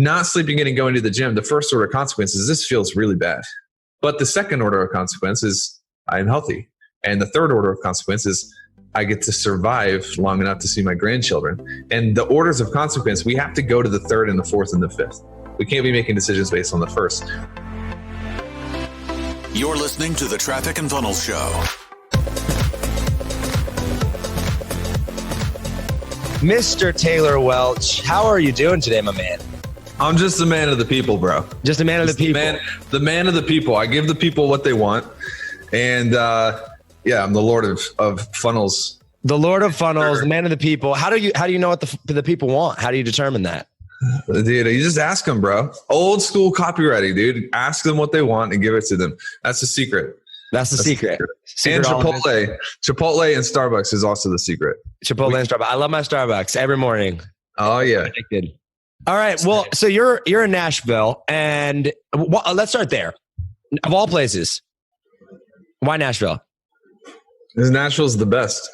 not sleeping in and going to the gym, the first order of consequence is this feels really bad. But the second order of consequence is I'm healthy. And the third order of consequence is I get to survive long enough to see my grandchildren. And the orders of consequence, we have to go to the third and the fourth and the fifth. We can't be making decisions based on the first. You're listening to the Traffic and Funnels Show. Mr. Taylor Welch, how are you doing today, my man? I'm just a man of the people, bro. Just a man of the people. The man of the people. I give the people what they want. And I'm the Lord of funnels. The Lord of funnels, the man of the people. How do you know what the people want? How do you determine that? Dude, you just ask them, bro. Old school copywriting, dude. Ask them what they want and give it to them. That's the secret. That's the secret. And Chipotle and Starbucks is also the secret. Chipotle and Starbucks. I love my Starbucks every morning. Oh yeah. Addicted. All right. Well, so you're in Nashville, and let's start there. Of all places, why Nashville? Because Nashville's the best.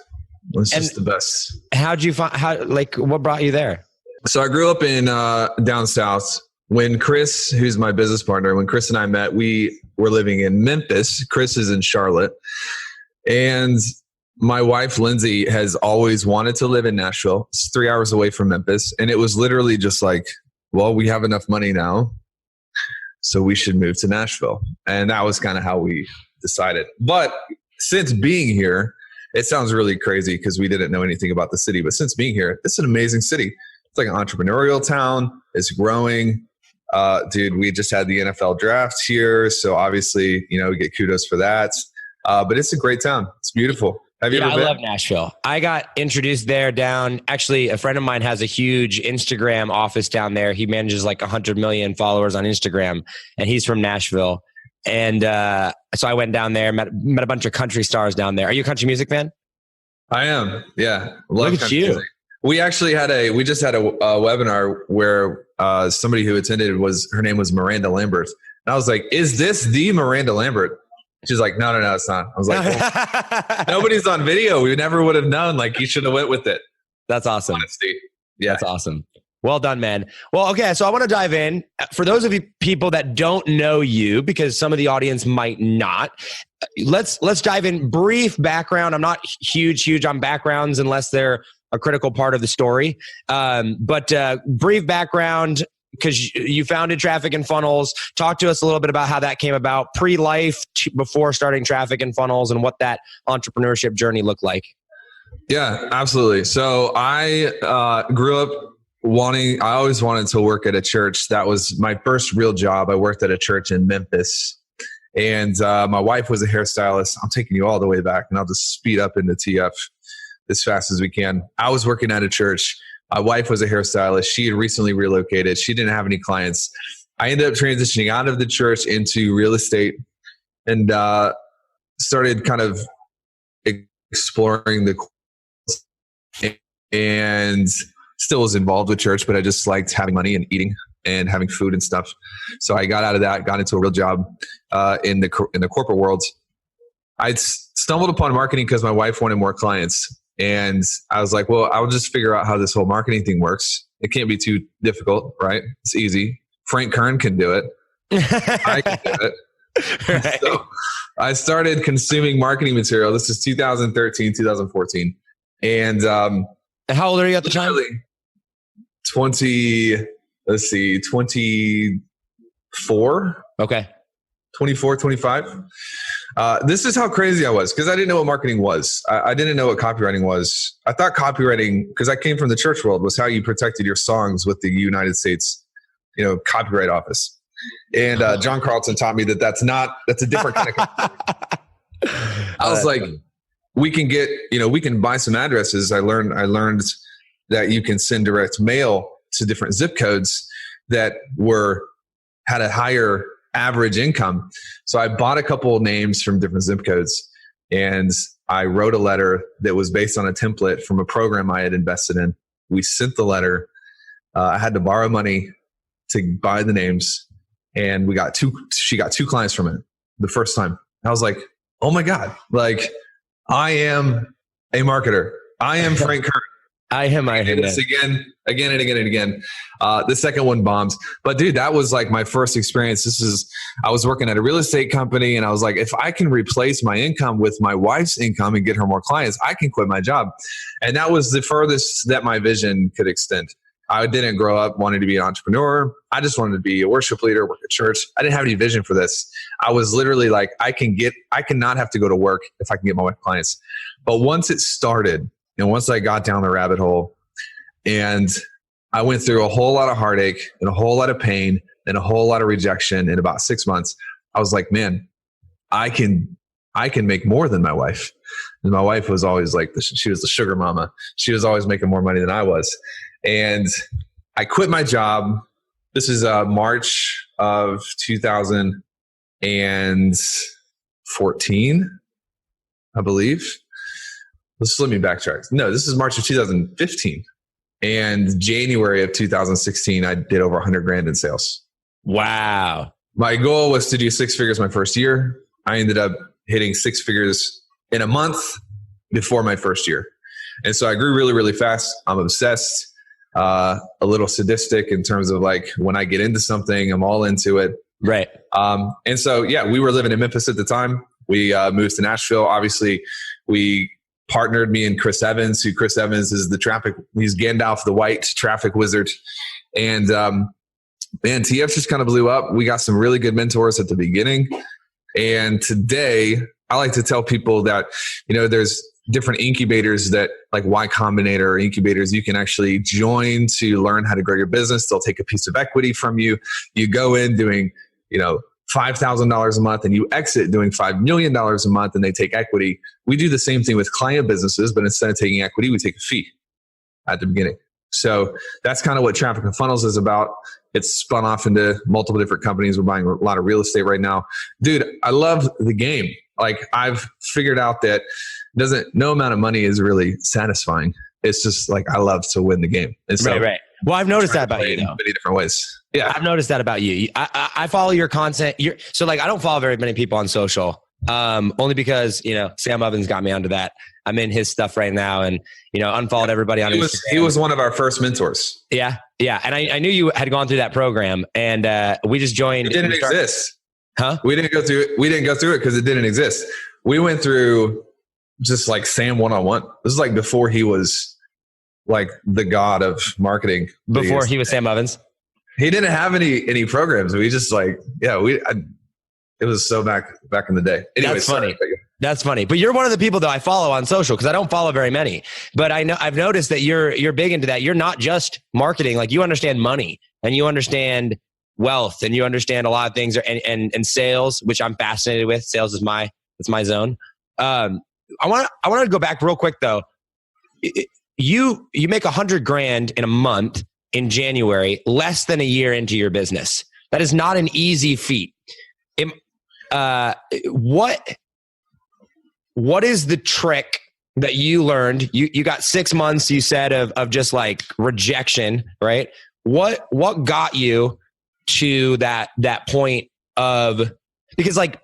It's just the best. How'd you find? What brought you there? So I grew up in down south. When Chris, who's my business partner, when Chris and I met, we were living in Memphis. Chris is in Charlotte. And my wife, Lindsay, has always wanted to live in Nashville. It's 3 hours away from Memphis. And it was literally just like, well, we have enough money now, so we should move to Nashville. And that was kind of how we decided. But since being here, it sounds really crazy because we didn't know anything about the city. But since being here, it's an amazing city. It's like an entrepreneurial town. It's growing. Dude, we just had the NFL draft here. So obviously, we get kudos for that. But it's a great town. It's beautiful. Have you ever been? I love Nashville. I got introduced there down. Actually, a friend of mine has a huge Instagram office down there. He manages like 100 million followers on Instagram, and he's from Nashville. And so I went down there, met a bunch of country stars down there. Are you a country music fan? I am. Yeah. Look at you. Music. We actually we just had a webinar where somebody who attended her name was Miranda Lambert. And I was like, is this the Miranda Lambert? She's like, no, it's not. I was like, well, nobody's on video. We never would have known. Like, you should have went with it. That's awesome. Honesty. Yeah. That's awesome. Well done, man. Well, okay. So I want to dive in. For those of you people that don't know you, because some of the audience might not, let's dive in. Brief background. I'm not huge on backgrounds unless they're a critical part of the story. But brief background, because you founded Traffic and Funnels. Talk to us a little bit about how that came about, pre-life, before starting Traffic and Funnels, and what that entrepreneurship journey looked like. Yeah, absolutely. So I grew up I always wanted to work at a church. That was my first real job. I worked at a church in Memphis. And my wife was a hairstylist. I'm taking you all the way back, and I'll just speed up into TF as fast as we can. I was working at a church. My wife was a hairstylist. She had recently relocated. She didn't have any clients. I ended up transitioning out of the church into real estate and started kind of exploring and still was involved with church, but I just liked having money and eating and having food and stuff. So I got out of that, got into a real job in the corporate world. I stumbled upon marketing because my wife wanted more clients. And I was like, well, I'll just figure out how this whole marketing thing works. It can't be too difficult, right? It's easy. Frank Kern can do it. I can do it. Right. So I started consuming marketing material. This is 2013, 2014. And how old are you at the time? 24. Okay. 24, 25. This is how crazy I was because I didn't know what marketing was. I didn't know what copywriting was. I thought copywriting, because I came from the church world, was how you protected your songs with the United States, copyright office. And John Carlton taught me that's a different kind of copywriting. I was like, we can buy some addresses. I learned that you can send direct mail to different zip codes that had a higher average income. So I bought a couple of names from different zip codes, and I wrote a letter that was based on a template from a program I had invested in. We sent the letter. I had to borrow money to buy the names, and she got 2 clients from it the first time. I was like, oh my God, like I am a marketer. I am Frank Kern. I hear this again and again. The second one bombs. But dude, that was like my first experience. I was working at a real estate company, and I was like, if I can replace my income with my wife's income and get her more clients, I can quit my job. And that was the furthest that my vision could extend. I didn't grow up wanting to be an entrepreneur. I just wanted to be a worship leader, work at church. I didn't have any vision for this. I was literally like, I cannot have to go to work if I can get my wife clients. But once it started, and once I got down the rabbit hole, and I went through a whole lot of heartache and a whole lot of pain and a whole lot of rejection in about 6 months, I was like, man, I can make more than my wife. And my wife was always like, she was the sugar mama. She was always making more money than I was. And I quit my job. This is March of 2014, I believe. Let me backtrack. No, this is March of 2015. And January of 2016, I did over 100 grand in sales. Wow. My goal was to do 6 figures my first year. I ended up hitting 6 figures in a month before my first year. And so I grew really, really fast. I'm obsessed, a little sadistic in terms of like when I get into something, I'm all into it. Right. And so, yeah, we were living in Memphis at the time. We moved to Nashville. Obviously, we partnered, me and Chris Evans, who Chris Evans is he's Gandalf the White traffic wizard. And man, TF just kind of blew up. We got some really good mentors at the beginning. And today I like to tell people that, there's different incubators that like Y Combinator or incubators you can actually join to learn how to grow your business. They'll take a piece of equity from you. You go in doing, $5,000 a month and you exit doing $5 million a month and they take equity. We do the same thing with client businesses, but instead of taking equity, we take a fee at the beginning. So that's kind of what Traffic and Funnels is about. It's spun off into multiple different companies. We're buying a lot of real estate right now. Dude, I love the game. Like I've figured out that no amount of money is really satisfying. It's just like, I love to win the game. And so right. Well, I've noticed that about you in many different ways. Yeah. I've noticed that about you. I follow your content. So I don't follow very many people on social. Only because, Sam Ovens got me onto that. I'm in his stuff right now and, unfollowed everybody on Instagram. He was one of our first mentors. Yeah. Yeah. And I knew you had gone through that program and, we just joined. It didn't exist. Huh? We didn't go through it. We didn't go through it because it didn't exist. We went through just like Sam one-on-one. This is like before he was like the god of marketing. Before he was Sam Ovens. He didn't have any programs. We just it was so back in the day. Anyway, that's funny. That's funny. But you're one of the people that I follow on social because I don't follow very many. But I've noticed that you're big into that. You're not just marketing. Like you understand money and you understand wealth and you understand a lot of things and sales, which I'm fascinated with. Sales is my zone. I want to go back real quick though. You make 100 grand in a month in January, less than a year into your business. That is not an easy feat. What is the trick that you learned? You got 6 months, you said, of just like rejection, right? What got you to that point of, because like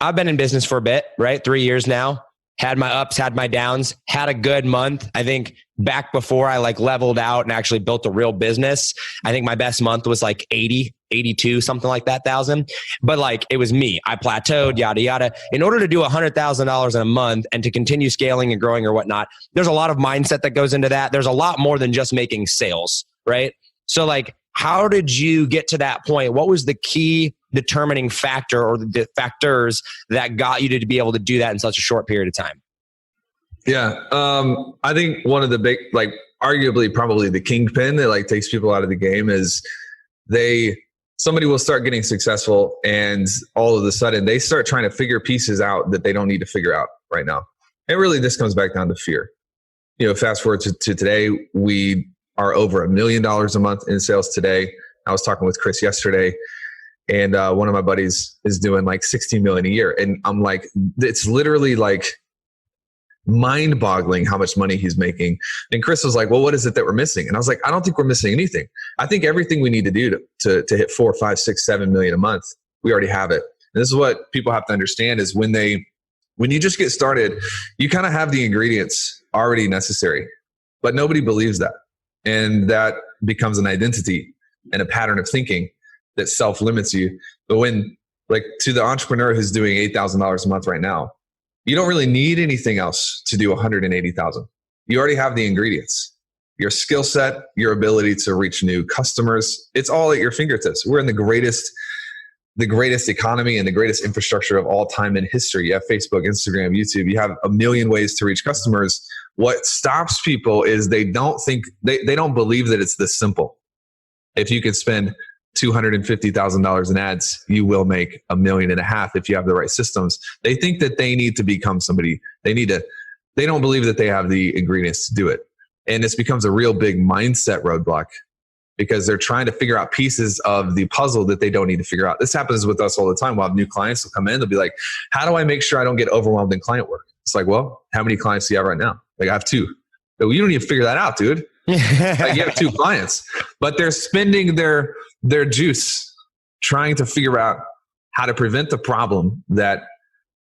I've been in business for a bit, right? 3 years now. Had my ups, had my downs, had a good month. I think back before I like leveled out and actually built a real business, I think my best month was like 80, 82, something like that, thousand. But like, it was me. I plateaued, yada, yada. In order to do $100,000 in a month and to continue scaling and growing or whatnot, there's a lot of mindset that goes into that. There's a lot more than just making sales, right? So like, how did you get to that point? What was the key determining factor or the factors that got you to be able to do that in such a short period of time? Yeah. I think one of the big, like arguably probably the kingpin that like takes people out of the game is somebody will start getting successful and all of a sudden they start trying to figure pieces out that they don't need to figure out right now. And really this comes back down to fear. Fast forward to today, we are over $1 million a month in sales today. I was talking with Chris yesterday and one of my buddies is doing like 16 million a year. And I'm like, it's literally like mind boggling how much money he's making. And Chris was like, well, what is it that we're missing? And I was like, I don't think we're missing anything. I think everything we need to do to hit 4, 5, 6, 7 million a month, we already have it. And this is what people have to understand is when you just get started, you kind of have the ingredients already necessary. but nobody believes that. And that becomes an identity and a pattern of thinking that self-limits you. But when, like, to the entrepreneur who's doing $8,000 a month right now, you don't really need anything else to do 180,000. You already have the ingredients. Your skill set, your ability to reach new customers, it's all at your fingertips. We're in the greatest economy and the greatest infrastructure of all time in history. You have Facebook, Instagram, YouTube. You have a million ways to reach customers. What stops people is they don't believe that it's this simple. If you could spend $250,000 in ads, you will make $1.5 million if you have the right systems. They think that they need to become somebody. They don't believe that they have the ingredients to do it. And this becomes a real big mindset roadblock because they're trying to figure out pieces of the puzzle that they don't need to figure out. This happens with us all the time. We'll have new clients will come in. They'll be like, how do I make sure I don't get overwhelmed in client work? It's like, well, how many clients do you have right now? Like, I have 2. So you don't need to figure that out, dude. Like, you have 2 clients, but they're spending their juice trying to figure out how to prevent the problem that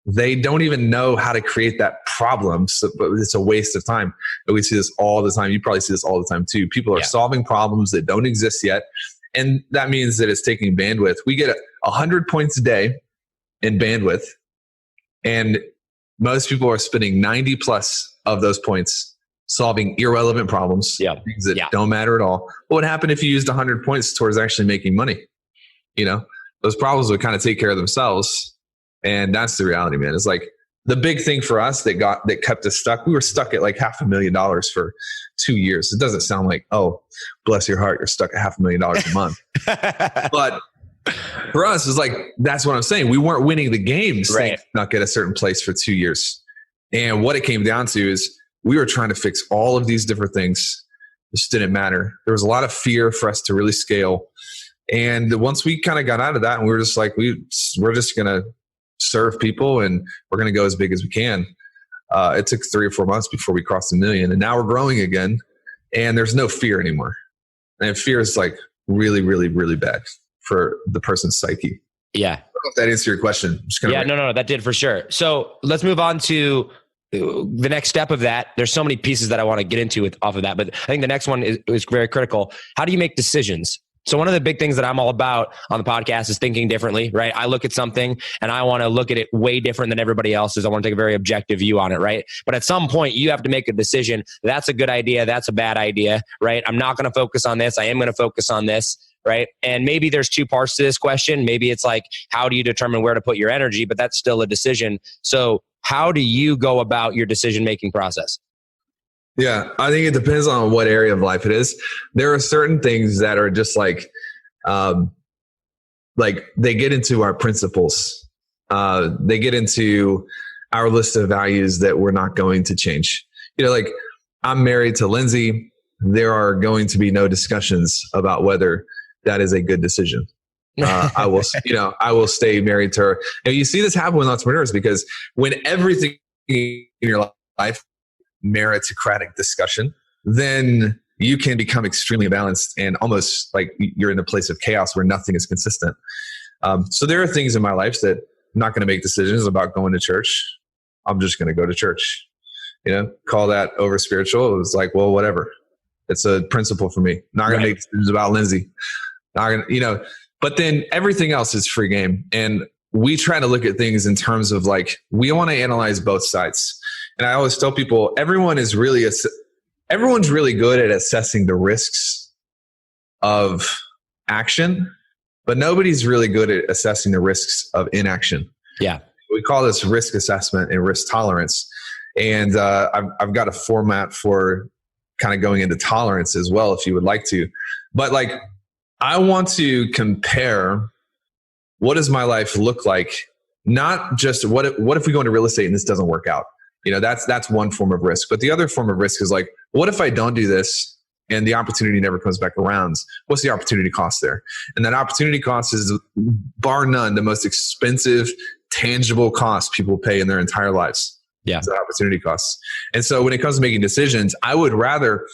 they don't even know how to create that problem. So, but it's a waste of time. And we see this all the time. You probably see this all the time too. People are solving problems that don't exist yet. And that means that it's taking bandwidth. We get 100 points a day in bandwidth. And most people are spending 90 plus of those points solving irrelevant problems, things that don't matter at all. What would happen if you used 100 points towards actually making money? You know, those problems would kind of take care of themselves. And that's the reality, man. It's like the big thing for us that kept us stuck. We were stuck at like $500,000 for 2 years. It doesn't sound like, oh, bless your heart, you're stuck at $500,000 a month. But for us, it's like, that's what I'm saying. We weren't winning the games, right? Stuck at a certain place for 2 years. And what it came down to is we were trying to fix all of these different things. It just didn't matter. There was a lot of fear for us to really scale. And once we kind of got out of that, and we were just like, we're just going to serve people and we're going to go as big as we can. It took 3 or 4 months before we crossed 1 million, and now we're growing again, and there's no fear anymore. And fear is like really, really, really bad for the person's psyche. Yeah. I don't know if that answered your question. No, that did for sure. So let's move on to the next step of that. There's so many pieces that I want to get into off of that, but I think the next one is very critical. How do you make decisions? So one of the big things that I'm all about on the podcast is thinking differently, right? I look at something and I want to look at it way different than everybody else's. I want to take a very objective view on it, right? But at some point you have to make a decision. That's a good idea. That's a bad idea, right? I'm not going to focus on this. I am going to focus on this, right? And maybe there's 2 parts to this question. Maybe it's like, how do you determine where to put your energy? But that's still a decision. So how do you go about your decision-making process? Yeah, I think it depends on what area of life it is. There are certain things that are just like they get into our principles. They get into our list of values that we're not going to change. You know, like, I'm married to Lindsay. There are going to be no discussions about whether that is a good decision. I will stay married to her. And you see this happen with entrepreneurs, because when everything in your life meritocratic discussion, then you can become extremely balanced and almost like you're in a place of chaos where nothing is consistent. So there are things in my life that I'm not going to make decisions about going to church. I'm just going to go to church. You know, call that over spiritual. It was like, well, whatever. It's a principle for me. Not going to make decisions about Lindsay. Not going to, but then everything else is free game. And we try to look at things in terms of like, we want to analyze both sides. And I always tell people, everyone's really good at assessing the risks of action, but nobody's really good at assessing the risks of inaction. Yeah. We call this risk assessment and risk tolerance. And I've got a format for kind of going into tolerance as well, if you would like to. But like, I want to compare, what does my life look like? Not just what if we go into real estate and this doesn't work out? That's one form of risk. But the other form of risk is like, what if I don't do this and the opportunity never comes back around? What's the opportunity cost there? And that opportunity cost is, bar none, the most expensive, tangible cost people pay in their entire lives. Yeah. It's the opportunity costs. And so when it comes to making decisions, I would rather,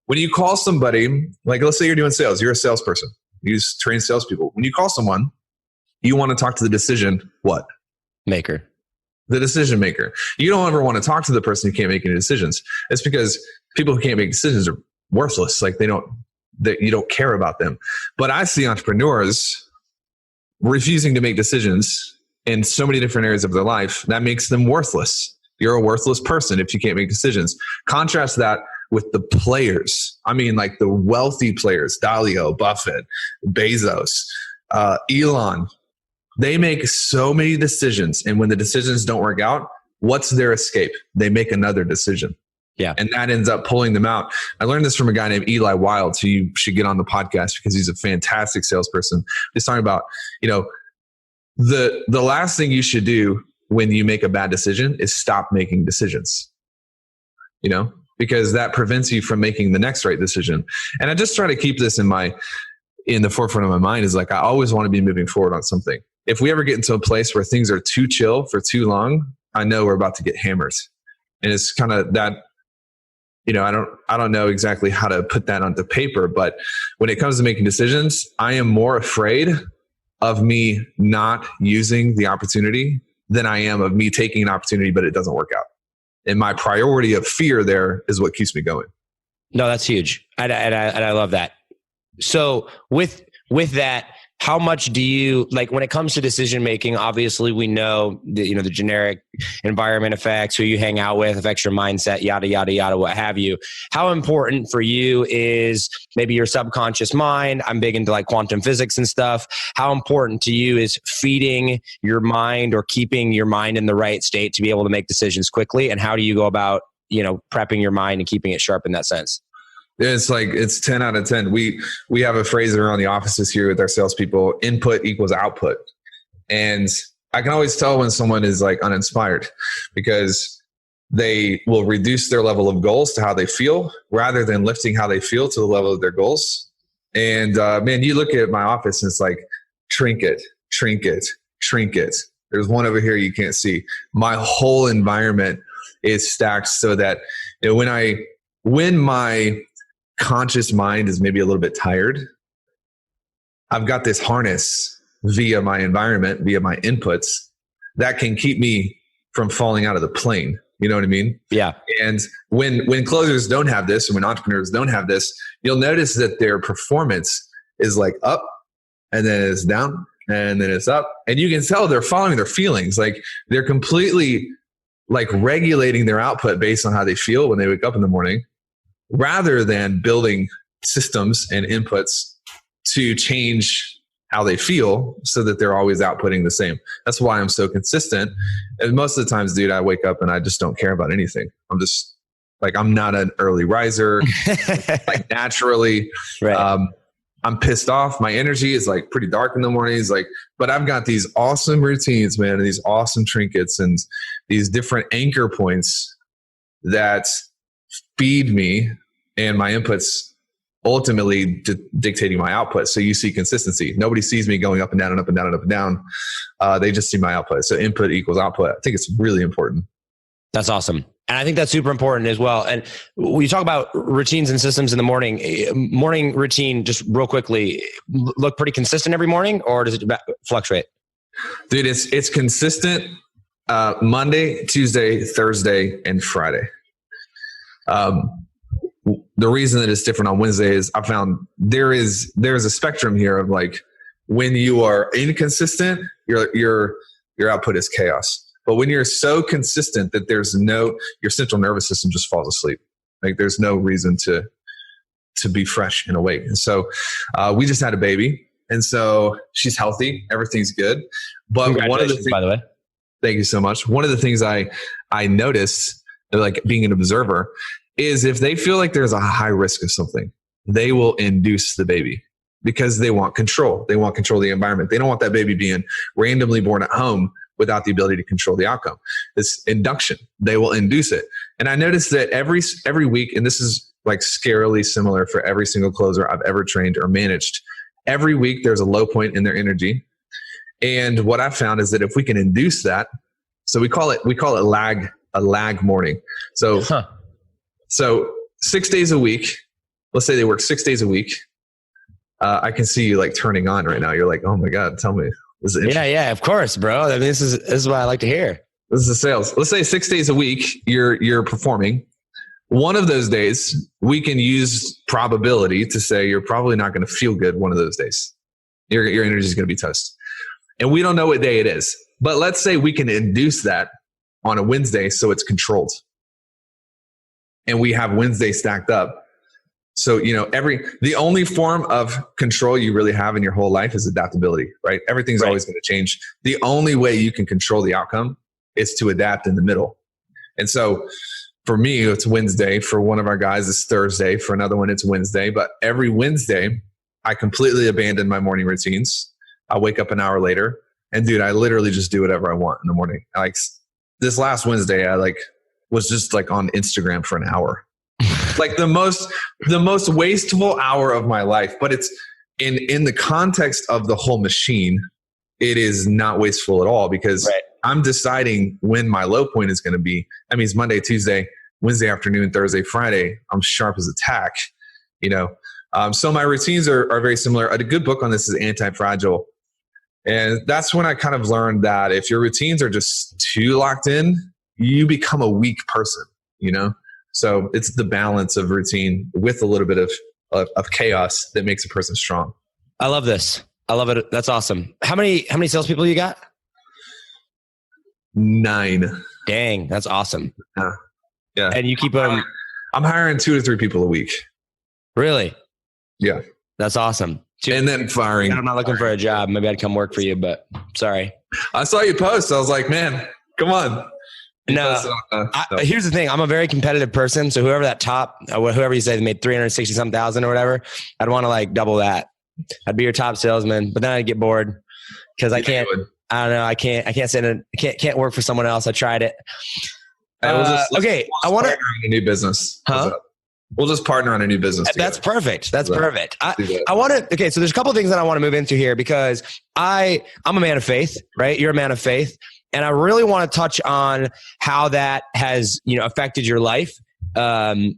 when you call somebody, like let's say you're doing sales, you're a salesperson, you train salespeople. When you call someone, you want to talk to the decision, what? Maker. the decision maker. You don't ever want to talk to the person who can't make any decisions. It's because people who can't make decisions are worthless. Like you don't care about them. But I see entrepreneurs refusing to make decisions in so many different areas of their life. That makes them worthless. You're a worthless person if you can't make decisions. Contrast that with the players. I mean, like the wealthy players, Dalio, Buffett, Bezos, Elon. They make so many decisions. And when the decisions don't work out, what's their escape? They make another decision. Yeah. And that ends up pulling them out. I learned this from a guy named Eli Wild, who you should get on the podcast because he's a fantastic salesperson. He's talking about, the last thing you should do when you make a bad decision is stop making decisions, because that prevents you from making the next right decision. And I just try to keep this in the forefront of my mind is like, I always want to be moving forward on something. If we ever get into a place where things are too chill for too long, I know we're about to get hammered. And it's kind of that, I don't know exactly how to put that onto paper, but when it comes to making decisions, I am more afraid of me not using the opportunity than I am of me taking an opportunity, but it doesn't work out. And my priority of fear there is what keeps me going. No, that's huge. And I love that. So with that, how much do you like when it comes to decision making? Obviously, we know the generic environment effects, who you hang out with affects your mindset, yada yada yada, what have you. How important for you is maybe your subconscious mind? I'm big into like quantum physics and stuff. How important to you is feeding your mind or keeping your mind in the right state to be able to make decisions quickly? And how do you go about prepping your mind and keeping it sharp in that sense? It's 10 out of 10. We have a phrase around the offices here with our salespeople: input equals output. And I can always tell when someone is like uninspired because they will reduce their level of goals to how they feel rather than lifting how they feel to the level of their goals. And man, you look at my office and it's like trinket, trinket, trinket. There's one over here you can't see. My whole environment is stacked so that when my conscious mind is maybe a little bit tired, I've got this harness via my environment, via my inputs that can keep me from falling out of the plane. You know what I mean? Yeah. And when closers don't have this, or when entrepreneurs don't have this, you'll notice that their performance is like up and then it's down and then it's up. And you can tell they're following their feelings. Like they're completely like regulating their output based on how they feel when they wake up in the morning, rather than building systems and inputs to change how they feel so that they're always outputting the same. That's why I'm so consistent. And most of the times, dude, I wake up and I just don't care about anything. I'm just like, I'm not an early riser, like naturally. Right. I'm pissed off. My energy is like pretty dark in the mornings, but I've got these awesome routines, man, and these awesome trinkets and these different anchor points that feed me and my inputs, ultimately dictating my output. So you see consistency. Nobody sees me going up and down and up and down and up and down. They just see my output. So input equals output. I think it's really important. That's awesome. And I think that's super important as well. And when you talk about routines and systems in the morning routine, just real quickly, look pretty consistent every morning, or does it fluctuate? Dude, it's consistent Monday, Tuesday, Thursday, and Friday. The reason that it's different on Wednesday is I found there's a spectrum here of like, when you are inconsistent, your output is chaos. But when you're so consistent that your central nervous system just falls asleep. Like there's no reason to be fresh and awake. And so we just had a baby, and so she's healthy. Everything's good. But one of the things, by the way, thank you so much. One of the things I noticed, like being an observer, is if they feel like there's a high risk of something, they will induce the baby because they want control. They want control of the environment. They don't want that baby being randomly born at home without the ability to control the outcome. It's induction. They will induce it. And I noticed that every week, and this is like scarily similar for every single closer I've ever trained or managed, every week there's a low point in their energy. And what I found is that if we can induce that, so we call it a lag morning. So 6 days a week, let's say they work 6 days a week. I can see you like turning on right now. You're like, oh my God, tell me. Yeah, of course, bro. I mean, this is what I like to hear. This is the sales. Let's say 6 days a week you're performing. One of those days, we can use probability to say you're probably not going to feel good one of those days. Your energy is going to be toast. And we don't know what day it is. But let's say we can induce that on a Wednesday so it's controlled. And we have Wednesday stacked up. So, the only form of control you really have in your whole life is adaptability, right? Everything's always going to change. The only way you can control the outcome is to adapt in the middle. And so for me, it's Wednesday. For one of our guys, it's Thursday. For another one, it's Wednesday. But every Wednesday, I completely abandon my morning routines. I wake up an hour later, and dude, I literally just do whatever I want in the morning. Like this last Wednesday, I was just on Instagram for an hour, like the most wasteful hour of my life. But it's in the context of the whole machine, it is not wasteful at all because I'm deciding when my low point is going to be. That means Monday, Tuesday, Wednesday afternoon, Thursday, Friday, I'm sharp as a tack, So my routines are very similar. A good book on this is Anti-Fragile. And that's when I kind of learned that if your routines are just too locked in, you become a weak person, So it's the balance of routine with a little bit of chaos that makes a person strong. I love this. I love it. That's awesome. How many salespeople you got? 9. Dang, that's awesome. Yeah. And you keep them. I'm hiring 2 to 3 people a week. Really? Yeah. That's awesome. And then firing. I'm not looking for a job. Maybe I'd come work for you, but sorry. I saw you post. I was like, man, come on. Here's the thing. I'm a very competitive person. So whoever you say made 360 thousand or whatever, I'd want to double that. I'd be your top salesman, but then I'd get bored because I can't work for someone else. I tried it. Okay. I want to partner on a new business. Huh? We'll just partner on a new business together. That's perfect. That's perfect. I want to, okay. So there's a couple of things that I want to move into here because I'm a man of faith, right? You're a man of faith. And I really want to touch on how that has, affected your life, and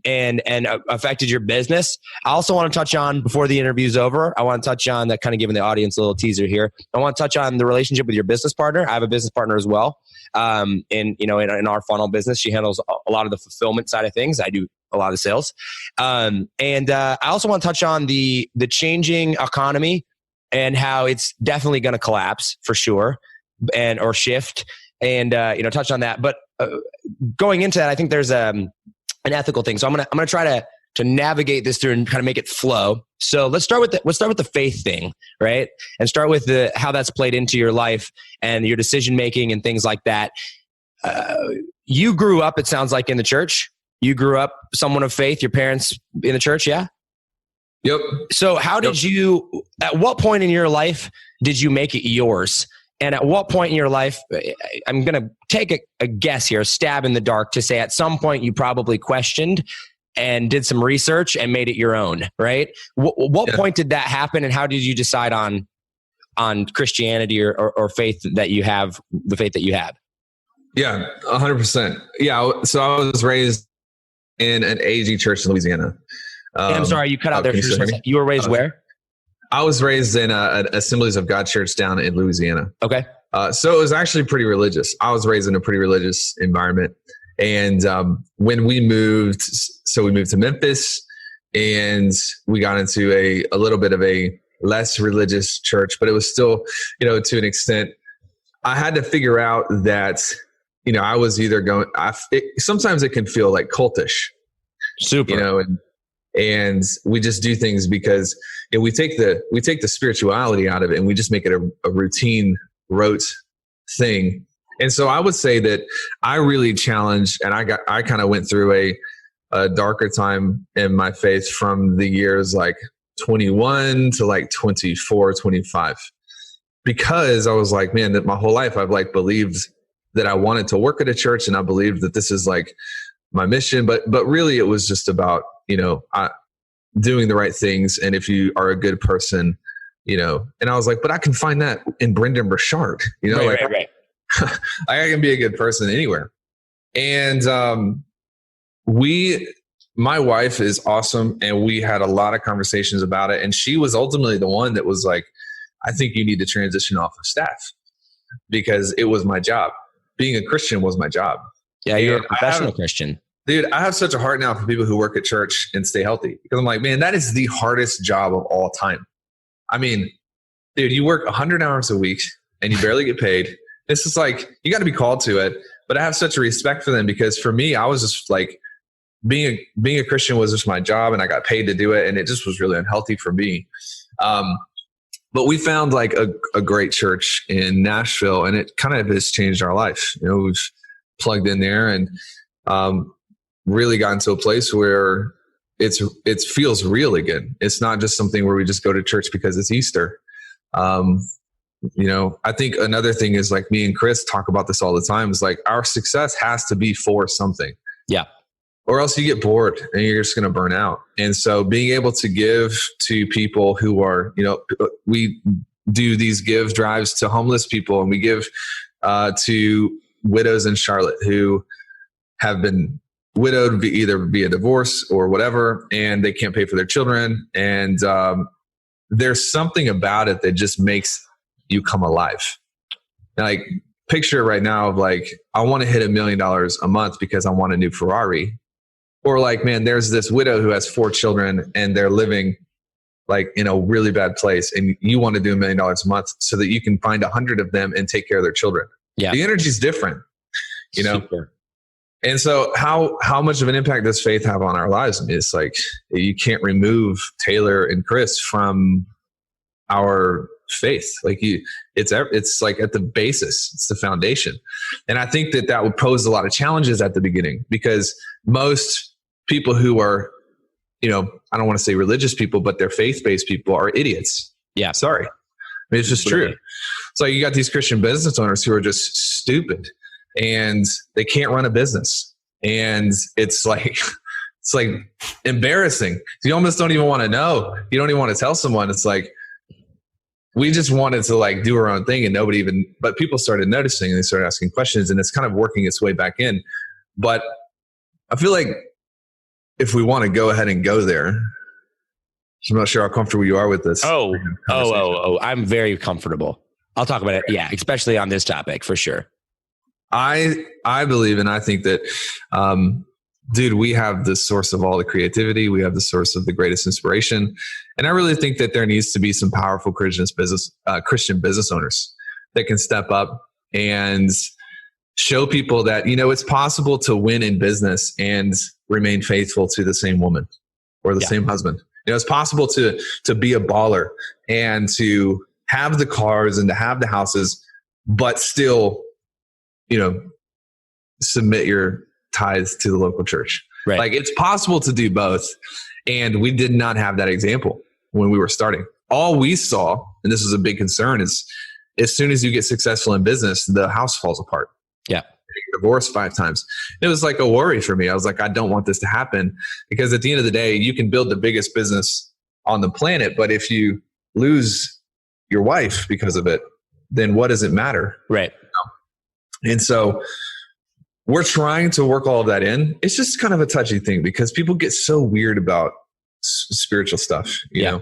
affected your business. I also want to touch on, before the interview's over, I want to touch on that, kind of giving the audience a little teaser here. I want to touch on the relationship with your business partner. I have a business partner as well. In our funnel business, she handles a lot of the fulfillment side of things. I do a lot of sales. I also want to touch on the changing economy and how it's definitely going to collapse for sure, or shift, and touch on that. But going into that, I think there's an ethical thing. So I'm gonna try to navigate this through and kind of make it flow. So let's start with the faith thing, right? And start with how that's played into your life and your decision making and things like that. You grew up, it sounds like, in the church. You grew up someone of faith. Your parents in the church, yeah. Yep. So how did you? At what point in your life did you make it yours? And at what point in your life, I'm going to take a guess here, a stab in the dark, to say at some point you probably questioned and did some research and made it your own, right? What point did that happen, and how did you decide on Christianity or faith that you have, the faith that you have? Yeah, 100%. Yeah, so I was raised in an AG church in Louisiana. I'm sorry, you cut out there. You were raised where? I was raised in Assemblies of God church down in Louisiana. Okay. So it was actually pretty religious. I was raised in a pretty religious environment. And when we moved to Memphis, and we got into a little bit of a less religious church, but it was still, to an extent, I had to figure out that, I was either sometimes it can feel like cultish. Super. And we just do things because we take the spirituality out of it and we just make it a routine, rote thing. And so I would say that I really challenged, and I kind of went through a darker time in my faith from the years 21 to 24, 25, because I was like, man, that my whole life I've believed that I wanted to work at a church, and I believed that this is my mission, but really it was just about, doing the right things. And if you are a good person, and I was like, but I can find that in Brendan Burchard, Right. I can be a good person anywhere. And my wife is awesome, and we had a lot of conversations about it. And she was ultimately the one that was like, I think you need to transition off of staff, because it was my job. being a Christian was my job. Yeah, you're a professional Christian. Dude, I have such a heart now for people who work at church and stay healthy, because I'm like, man, that is the hardest job of all time. I mean, dude, you work 100 hours a week and you barely get paid. This is like, you got to be called to it. But I have such a respect for them, because for me, I was just like, being a Christian was just my job, and I got paid to do it. And it just was really unhealthy for me. But we found like a great church in Nashville, and it kind of has changed our life. You know, we've plugged in there and really gotten to a place where it feels real again. It's not just something where we just go to church because it's Easter. You know, I think another thing is, like, me and Chris talk about this all the time, is like, our success has to be for something. Yeah. Or else you get bored and you're just going to burn out. And so being able to give to people who are, you know, we do these give drives to homeless people, and we give to widows in Charlotte who have been widowed either via divorce or whatever, and they can't pay for their children. And there's something about it that just makes you come alive. Like, picture right now of like, I want to hit $1 million a month because I want a new Ferrari. Or like, man, there's this widow who has 4 children and they're living like in a really bad place, and you want to do $1 million a month so that you can find 100 of them and take care of their children. Yeah. The energy is different, you know? Super. And so how much of an impact does faith have on our lives? I mean, it's like, you can't remove Taylor and Chris from our faith. Like, it's like at the basis, it's the foundation. And I think that would pose a lot of challenges at the beginning, because most people who are, you know, I don't want to say religious people, but they're faith-based people are idiots. Yeah. Sorry. I mean, it's just true. It's like, you got these Christian business owners who are just stupid and they can't run a business. And it's like embarrassing. You almost don't even want to know. You don't even want to tell someone. It's like, we just wanted to like do our own thing, and but people started noticing and they started asking questions, and it's kind of working its way back in. But I feel like if we want to go ahead and go there, I'm not sure how comfortable you are with this. I'm very comfortable. I'll talk about it. Yeah. Especially on this topic, for sure. I believe, and I think that, dude, we have the source of all the creativity. We have the source of the greatest inspiration. And I really think that there needs to be some powerful Christian business owners that can step up and show people that, you know, it's possible to win in business and remain faithful to the same woman or the same husband. You know, it's possible to be a baller and to have the cars and to have the houses, but still, you know, submit your tithes to the local church. Right. Like, it's possible to do both. And we did not have that example when we were starting. All we saw, and this is a big concern, is as soon as you get successful in business, the house falls apart. Yeah. Divorced 5 times. It was like a worry for me. I was like, I don't want this to happen, because at the end of the day, you can build the biggest business on the planet, but if you lose your wife because of it, then what does it matter? Right. And so we're trying to work all of that in. It's just kind of a touchy thing, because people get so weird about spiritual stuff, you know?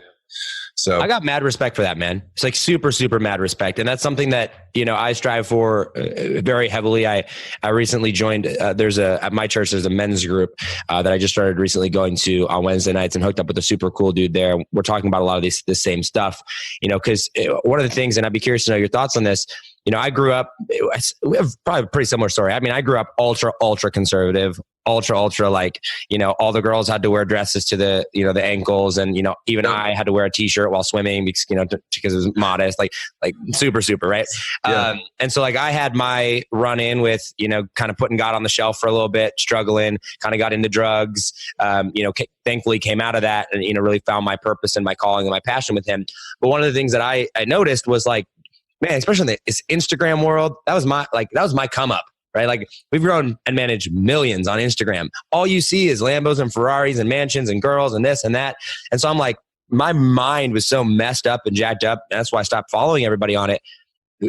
So I got mad respect for that, man. It's like super, super mad respect. And that's something that, you know, I strive for very heavily. I recently joined, at my church, there's a men's group that I just started recently going to on Wednesday nights, and hooked up with a super cool dude there. We're talking about a lot of this same stuff, you know, because one of the things, and I'd be curious to know your thoughts on this. You know, I grew up, we have probably a pretty similar story. I mean, I grew up ultra conservative, ultra, like, you know, all the girls had to wear dresses to the, you know, the ankles. And, you know, even I had to wear a t-shirt while swimming because, you know, because it was modest, like super, right? Yeah. And so like, I had my run in with, you know, kind of putting God on the shelf for a little bit, struggling, kind of got into drugs, you know, thankfully came out of that and, you know, really found my purpose and my calling and my passion with him. But one of the things that I noticed was like, man, especially in this Instagram world, that was my come up, right? Like, we've grown and managed millions on Instagram. All you see is Lambos and Ferraris and mansions and girls and this and that. And so I'm like, my mind was so messed up and jacked up. And that's why I stopped following everybody on it.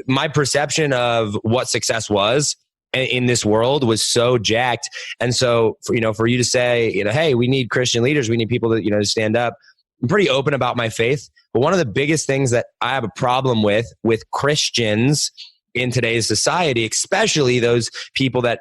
My perception of what success was in this world was so jacked. And so, for you to say, you know, hey, we need Christian leaders. We need people that, you know, to stand up. I'm pretty open about my faith. But one of the biggest things that I have a problem with Christians in today's society, especially those people that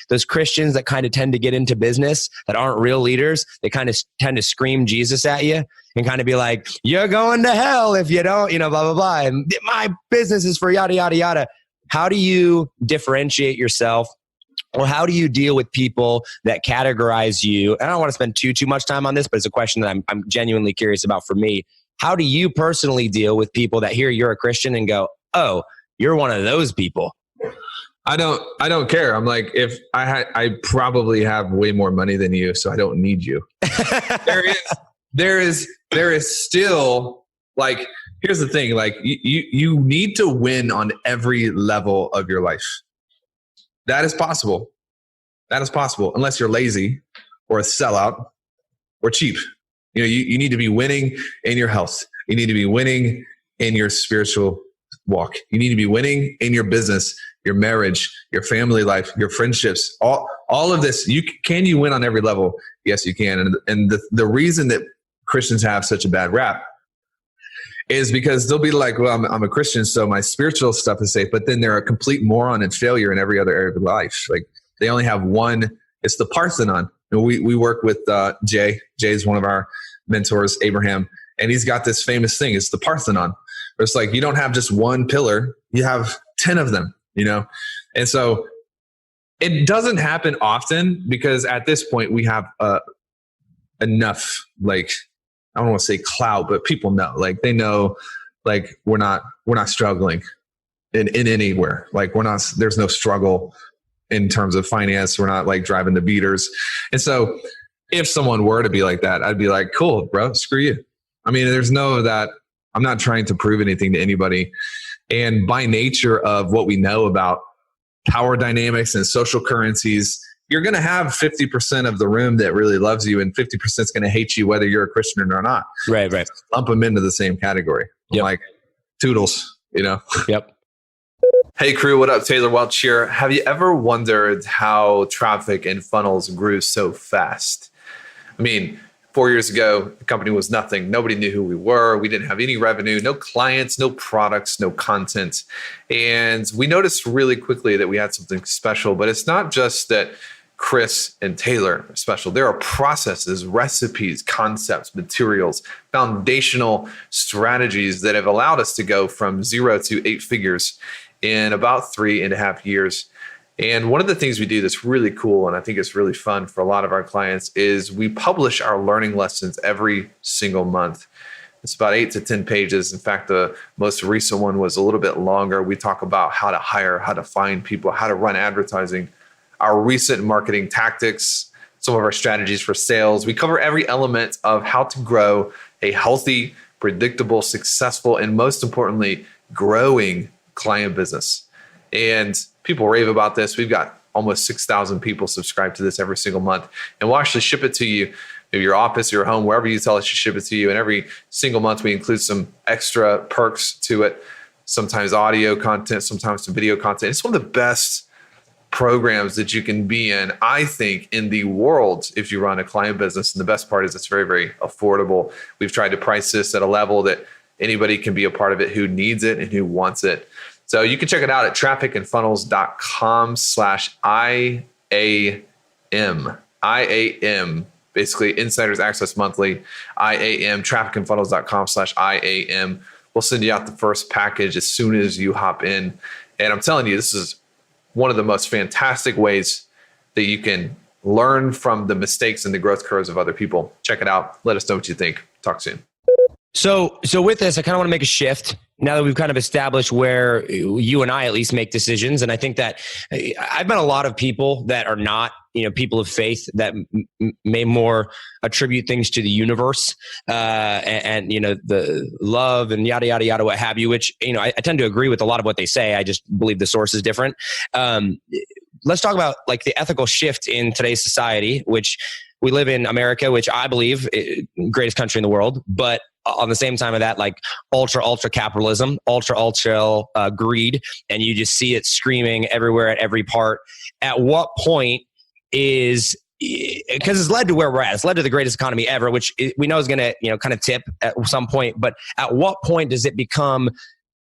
those Christians that kind of tend to get into business that aren't real leaders. They kind of tend to scream Jesus at you and kind of be like, you're going to hell if you don't, blah, blah, blah. And my business is for yada, yada, yada. How do you differentiate yourself? Or how do you deal with people that categorize you? And I don't want to spend too much time on this, but it's a question that I'm genuinely curious about for me. How do you personally deal with people that hear you're a Christian and go, oh, you're one of those people? I don't care. I'm like, if I probably have way more money than you, so I don't need you. there is still, like, here's the thing, like you need to win on every level of your life. That is possible. Unless you're lazy or a sellout or cheap. You need to be winning in your health. You need to be winning in your spiritual walk. You need to be winning in your business, your marriage, your family life, your friendships, all of this. Can you win on every level? Yes, you can. And the reason that Christians have such a bad rap is because they'll be like, well, I'm a Christian, so my spiritual stuff is safe. But then they're a complete moron and failure in every other area of their life. Like, they only have one. It's the Parthenon. And we work with Jay. Jay's one of our mentors, Abraham. And he's got this famous thing. It's the Parthenon. Where it's like, you don't have just one pillar. You have 10 of them, And so it doesn't happen often because at this point we have enough, like, I don't want to say clout, but people know, like, they know, like, we're not struggling in anywhere. Like, there's no struggle in terms of finance. We're not like driving the beaters. And so if someone were to be like that, I'd be like, cool, bro, screw you. I mean, there's no that. I'm not trying to prove anything to anybody. And by nature of what we know about power dynamics and social currencies, you're going to have 50% of the room that really loves you and 50% is going to hate you, whether you're a Christian or not. Right. Lump them into the same category. Yep. Like, toodles, Yep. Hey crew, what up? Taylor Welch here. Have you ever wondered how traffic and funnels grew so fast? I mean, 4 years ago, the company was nothing. Nobody knew who we were. We didn't have any revenue, no clients, no products, no content. And we noticed really quickly that we had something special, but it's not just that Chris and Taylor are special. There are processes, recipes, concepts, materials, foundational strategies that have allowed us to go from 0 to 8 figures in about 3.5 years. And one of the things we do that's really cool, and I think it's really fun for a lot of our clients, is we publish our learning lessons every single month. It's about 8 to 10 pages. In fact, the most recent one was a little bit longer. We talk about how to hire, how to find people, how to run advertising, our recent marketing tactics, some of our strategies for sales. We cover every element of how to grow a healthy, predictable, successful, and most importantly, growing client business. And people rave about this. We've got almost 6,000 people subscribe to this every single month. And we'll actually ship it to you, maybe your office, your home, wherever you tell us to ship it to you. And every single month, we include some extra perks to it, sometimes audio content, sometimes some video content. It's one of the best programs that you can be in, I think, in the world if you run a client business. And the best part is it's very, very affordable. We've tried to price this at a level that anybody can be a part of it who needs it and who wants it. So you can check it out at trafficandfunnels.com/IAM. IAM, basically Insiders Access Monthly. IAM, trafficandfunnels.com/IAM. We'll send you out the first package as soon as you hop in. And I'm telling you, this is one of the most fantastic ways that you can learn from the mistakes and the growth curves of other people. Check it out. Let us know what you think. Talk soon. So with this, I kind of want to make a shift now that we've kind of established where you and I at least make decisions. And I think that I've met a lot of people that are not, people of faith that may more attribute things to the universe and the love and yada, yada, yada, what have you, which, I tend to agree with a lot of what they say. I just believe the source is different. Let's talk about like the ethical shift in today's society, which we live in America, which I believe greatest country in the world, but on the same time of that, like ultra capitalism, ultra greed, and you just see it screaming everywhere at every part. At what point because it's led to where we're at. It's led to the greatest economy ever, which we know is going to, kind of tip at some point. But at what point does it become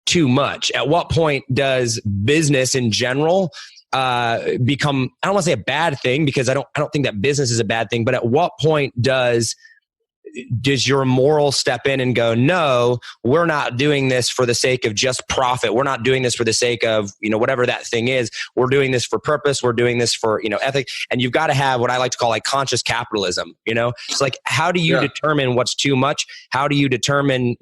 too much? At what point does business in general become, I don't want to say a bad thing, because I don't think that business is a bad thing, but at what point does your moral step in and go, no, we're not doing this for the sake of just profit. We're not doing this for the sake of, whatever that thing is. We're doing this for purpose. We're doing this for, ethics. And you've got to have what I like to call like conscious capitalism, It's like, how do you determine what's too much? How do you determine,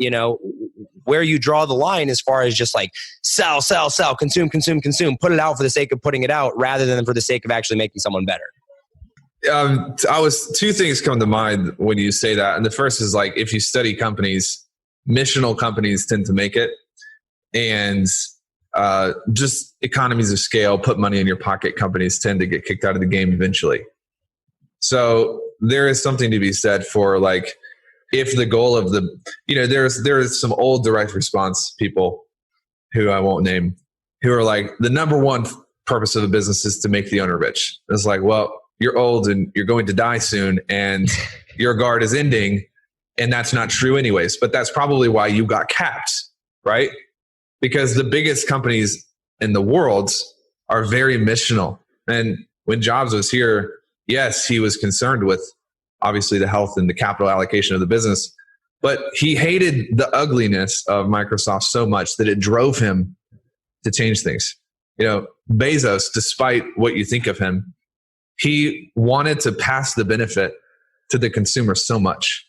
where you draw the line as far as just like sell, consume, put it out for the sake of putting it out rather than for the sake of actually making someone better? Two things come to mind when you say that. And the first is like, if you study companies, missional companies tend to make it, and just economies of scale, put money in your pocket companies tend to get kicked out of the game eventually. So there is something to be said for like, if the goal of the, there's some old direct response people who I won't name, who are like, the number one purpose of a business is to make the owner rich. It's like, well, you're old and you're going to die soon and your guard is ending. And that's not true anyways, but that's probably why you got capped, right? Because the biggest companies in the world are very missional. And when Jobs was here, yes, he was concerned with obviously the health and the capital allocation of the business, but he hated the ugliness of Microsoft so much that it drove him to change things. Bezos, despite what you think of him, he wanted to pass the benefit to the consumer so much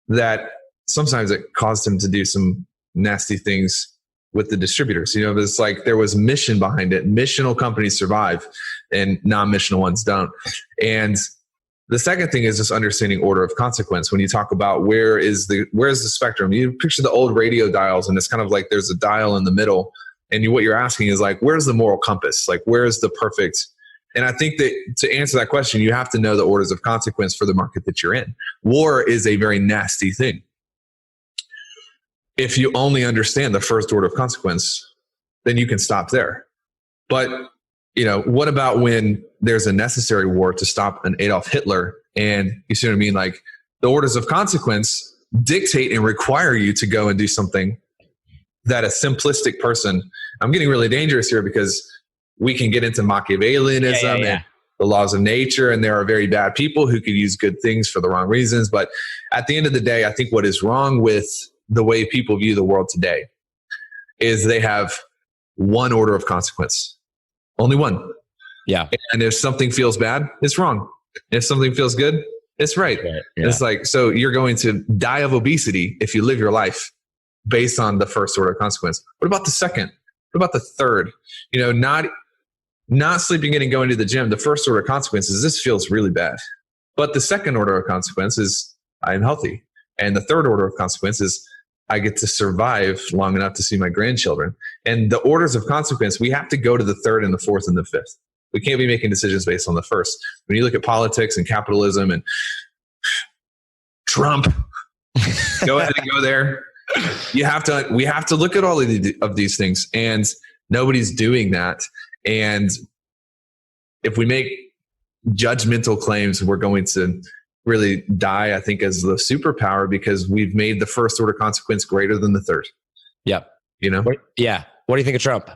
that sometimes it caused him to do some nasty things with the distributors. It's like there was mission behind it. Missional companies survive and non-missional ones don't. And the second thing is just understanding order of consequence. When you talk about where's the spectrum, you picture the old radio dials and it's kind of like there's a dial in the middle. And what you're asking is like, where's the moral compass? Like, where's the perfect? And I think that to answer that question, you have to know the orders of consequence for the market that you're in. War is a very nasty thing. If you only understand the first order of consequence, then you can stop there. But, what about when there's a necessary war to stop an Adolf Hitler? And you see what I mean? Like the orders of consequence dictate and require you to go and do something that a simplistic person, I'm getting really dangerous here because we can get into Machiavellianism and the laws of nature, and there are very bad people who could use good things for the wrong reasons. But at the end of the day, I think what is wrong with the way people view the world today is they have one order of consequence, only one. Yeah. And if something feels bad, it's wrong. If something feels good, it's right. Yeah. It's like, so you're going to die of obesity if you live your life based on the first order of consequence. What about the second? What about the third? Not sleeping in and going to the gym, the first order of consequence is this feels really bad. But the second order of consequence is I am healthy. And the third order of consequence is I get to survive long enough to see my grandchildren. And the orders of consequence, we have to go to the third and the fourth and the fifth. We can't be making decisions based on the first. When you look at politics and capitalism and Trump, go ahead and go there. We have to look at all of these things, and nobody's doing that. And if we make judgmental claims, we're going to really die, I think, as the superpower because we've made the first order consequence greater than the third. Yep. Yeah. What do you think of Trump?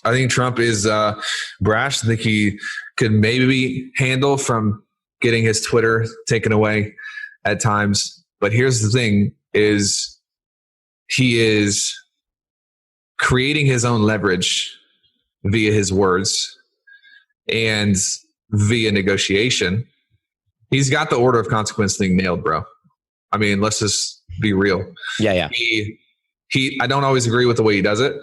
I think Trump is brash. I think he could maybe handle from getting his Twitter taken away at times. But here's the thing is he is creating his own leverage via his words and via negotiation. He's got the order of consequence thing nailed, bro. I mean, let's just be real. Yeah. I don't always agree with the way he does it,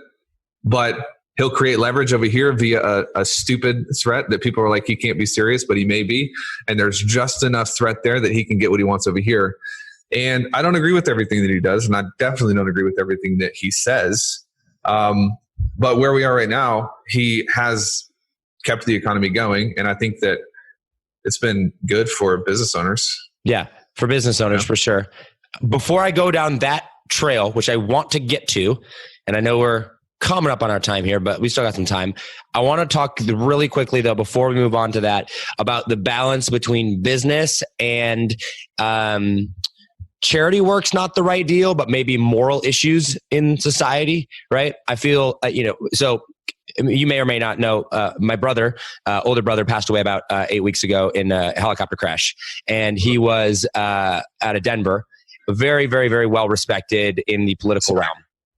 but he'll create leverage over here via a stupid threat that people are like, he can't be serious, but he may be. And there's just enough threat there that he can get what he wants over here. And I don't agree with everything that he does. And I definitely don't agree with everything that he says. But where we are right now, he has kept the economy going. And I think that it's been good for business owners. Yeah, for business owners, for sure. Before I go down that trail, which I want to get to, and I know we're coming up on our time here, but we still got some time. I want to talk really quickly, though, before we move on to that, about the balance between business and charity work's not the right deal, but maybe moral issues in society, right? I feel, so you may or may not know, my brother, older brother, passed away about 8 weeks ago in a helicopter crash. And he was out of Denver, very, very, very well respected in the political realm.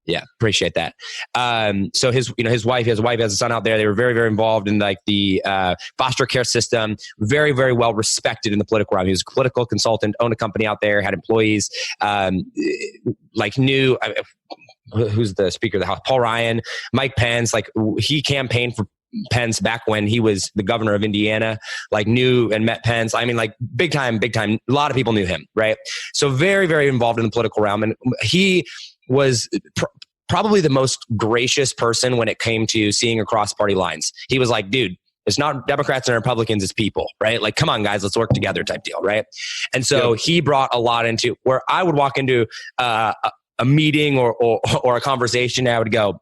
Yeah, appreciate that. So his wife, he has a son out there. They were very, very involved in like the foster care system. Very, very well respected in the political realm. He was a political consultant, owned a company out there, had employees. Who's the Speaker of the House? Paul Ryan, Mike Pence. Like he campaigned for Pence back when he was the governor of Indiana. Like knew and met Pence. I mean, like big time. A lot of people knew him, right? So very, very involved in the political realm, and he was probably the most gracious person when it came to seeing across party lines. He was like, dude, it's not Democrats and Republicans, it's people, right? Like, come on, guys, let's work together type deal, right? And so he brought a lot into where I would walk into a meeting or a conversation, and I would go,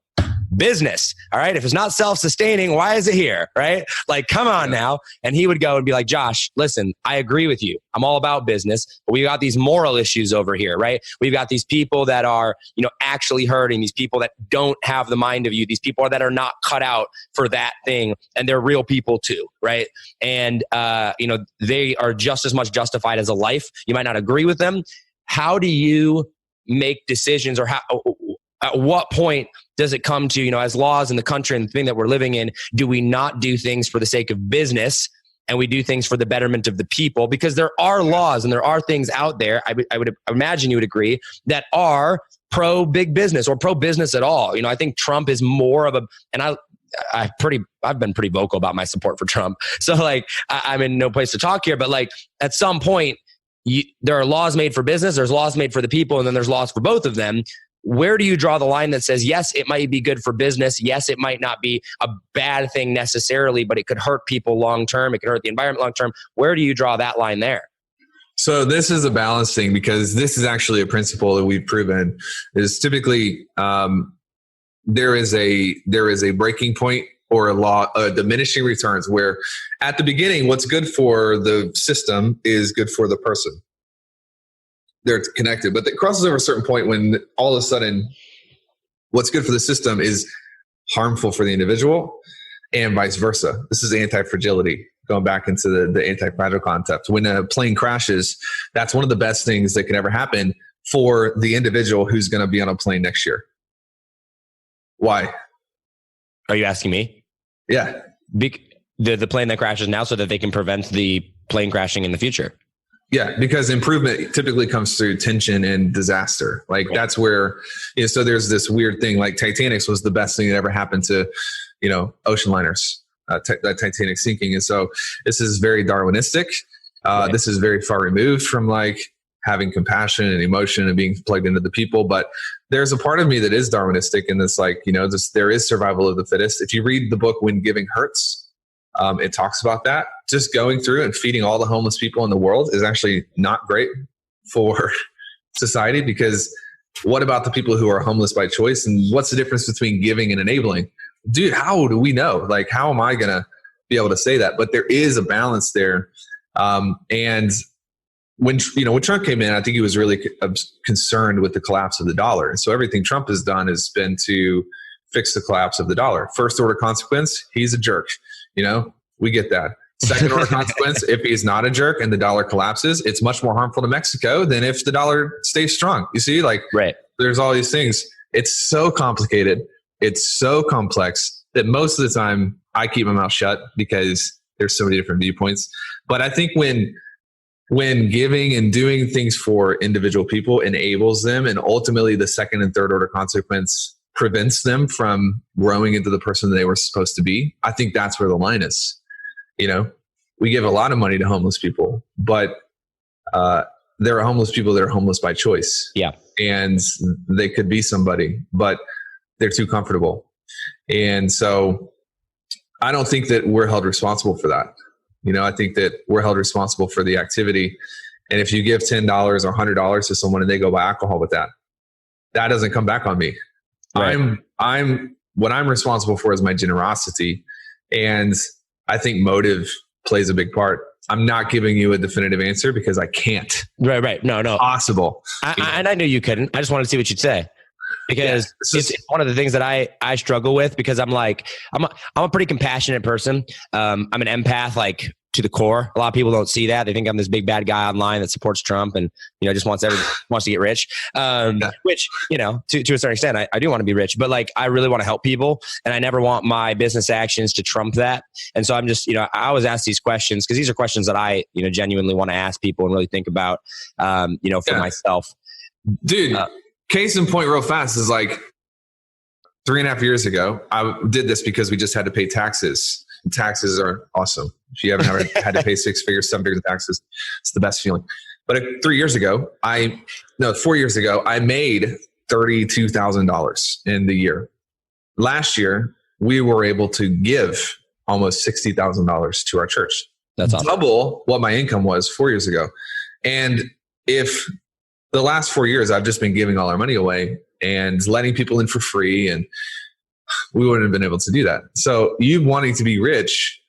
business. All right. If it's not self-sustaining, why is it here? Right. Like, come on now. And he would go and be like, Josh, listen, I agree with you. I'm all about business, but we got these moral issues over here, right? We've got these people that are, actually hurting, these people that don't have the mind of you, these people that are not cut out for that thing. And they're real people too. Right. And, they are just as much justified as a life. You might not agree with them. How do you make decisions, or at what point does it come to, as laws in the country and the thing that we're living in, do we not do things for the sake of business and we do things for the betterment of the people? Because there are laws and there are things out there, I would imagine you would agree, that are pro big business or pro business at all. I think Trump is more of and I've been pretty vocal about my support for Trump. So like, I'm in no place to talk here, but like at some point, there are laws made for business, there's laws made for the people, and then there's laws for both of them. Where do you draw the line that says, yes, it might be good for business. Yes, it might not be a bad thing necessarily, but it could hurt people long-term. It could hurt the environment long-term. Where do you draw that line there? So this is a balance thing, because this is actually a principle that we've proven is typically there is a breaking point or a diminishing returns, where at the beginning, what's good for the system is good for the person. They're connected, but it crosses over a certain point when all of a sudden what's good for the system is harmful for the individual, and vice versa. This is anti-fragility, going back into the anti-fragile concept. When a plane crashes, that's one of the best things that can ever happen for the individual who's going to be on a plane next year. Why? Are you asking me? Yeah. The plane that crashes now so that they can prevent the plane crashing in the future. Yeah, because improvement typically comes through tension and disaster. Like that's where, so there's this weird thing, like Titanic's was the best thing that ever happened to, ocean liners, Titanic sinking. And so this is very Darwinistic. Right. This is very far removed from like having compassion and emotion and being plugged into the people. But there's a part of me that is Darwinistic in this, like, there is survival of the fittest. If you read the book When Giving Hurts, it talks about that. Just going through and feeding all the homeless people in the world is actually not great for society, because what about the people who are homeless by choice? And what's the difference between giving and enabling? Dude, how do we know? Like, how am I going to be able to say that? But there is a balance there. And when Trump came in, I think he was really concerned with the collapse of the dollar. And so everything Trump has done has been to fix the collapse of the dollar. First order consequence, he's a jerk. We get that. Second order consequence, if he's not a jerk and the dollar collapses, it's much more harmful to Mexico than if the dollar stays strong. You see, like, right. There's all these things. It's so complicated. It's so complex that most of the time I keep my mouth shut because there's so many different viewpoints. But I think when giving and doing things for individual people enables them, and ultimately the second and third order consequence prevents them from growing into the person that they were supposed to be, I think that's where the line is. We give a lot of money to homeless people, but there are homeless people that are homeless by choice. Yeah. And they could be somebody, but they're too comfortable. And so I don't think that we're held responsible for that. I think that we're held responsible for the activity. And if you give $10 or $100 to someone and they go buy alcohol with that, that doesn't come back on me. Right. What I'm responsible for is my generosity. And I think motive plays a big part. I'm not giving you a definitive answer because I can't. Right. No. Possible. And I knew you couldn't. I just wanted to see what you'd say. Because it's one of the things that I struggle with, because I'm a pretty compassionate person. I'm an empath, like to the core. A lot of people don't see that. They think I'm this big bad guy online that supports Trump and, just wants to get rich. Which, to a certain extent, I do want to be rich, but like, I really want to help people, and I never want my business actions to trump that. And so I'm just, I always ask these questions because these are questions that I, genuinely want to ask people and really think about, for myself. Dude, case in point real fast is like 3.5 years ago, I did this because we just had to pay taxes. Taxes are awesome. If you haven't ever had to pay 6 figures, 7 figures of taxes, it's the best feeling. But 4 years ago, I made $32,000 in the year. Last year, we were able to give almost $60,000 to our church. That's awesome. Double what my income was 4 years ago. And if the last 4 years, I've just been giving all our money away and letting people in for free, and we wouldn't have been able to do that. So you wanting to be rich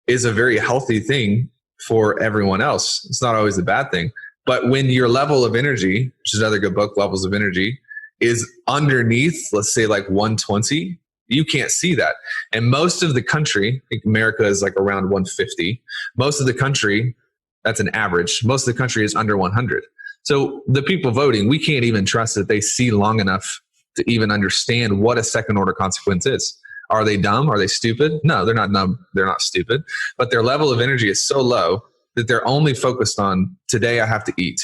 is a very healthy thing for everyone else. It's not always a bad thing. But when your level of energy, which is another good book, Levels of Energy, is underneath, let's say like 120, you can't see that. And most of the country, I think America is like around 150. Most of the country, that's an average. Most of the country is under 100. So the people voting, we can't even trust that they see long enough to even understand what a second order consequence is. Are they dumb? Are they stupid? No, they're not dumb. They're not stupid. But their level of energy is so low that they're only focused on, today I have to eat.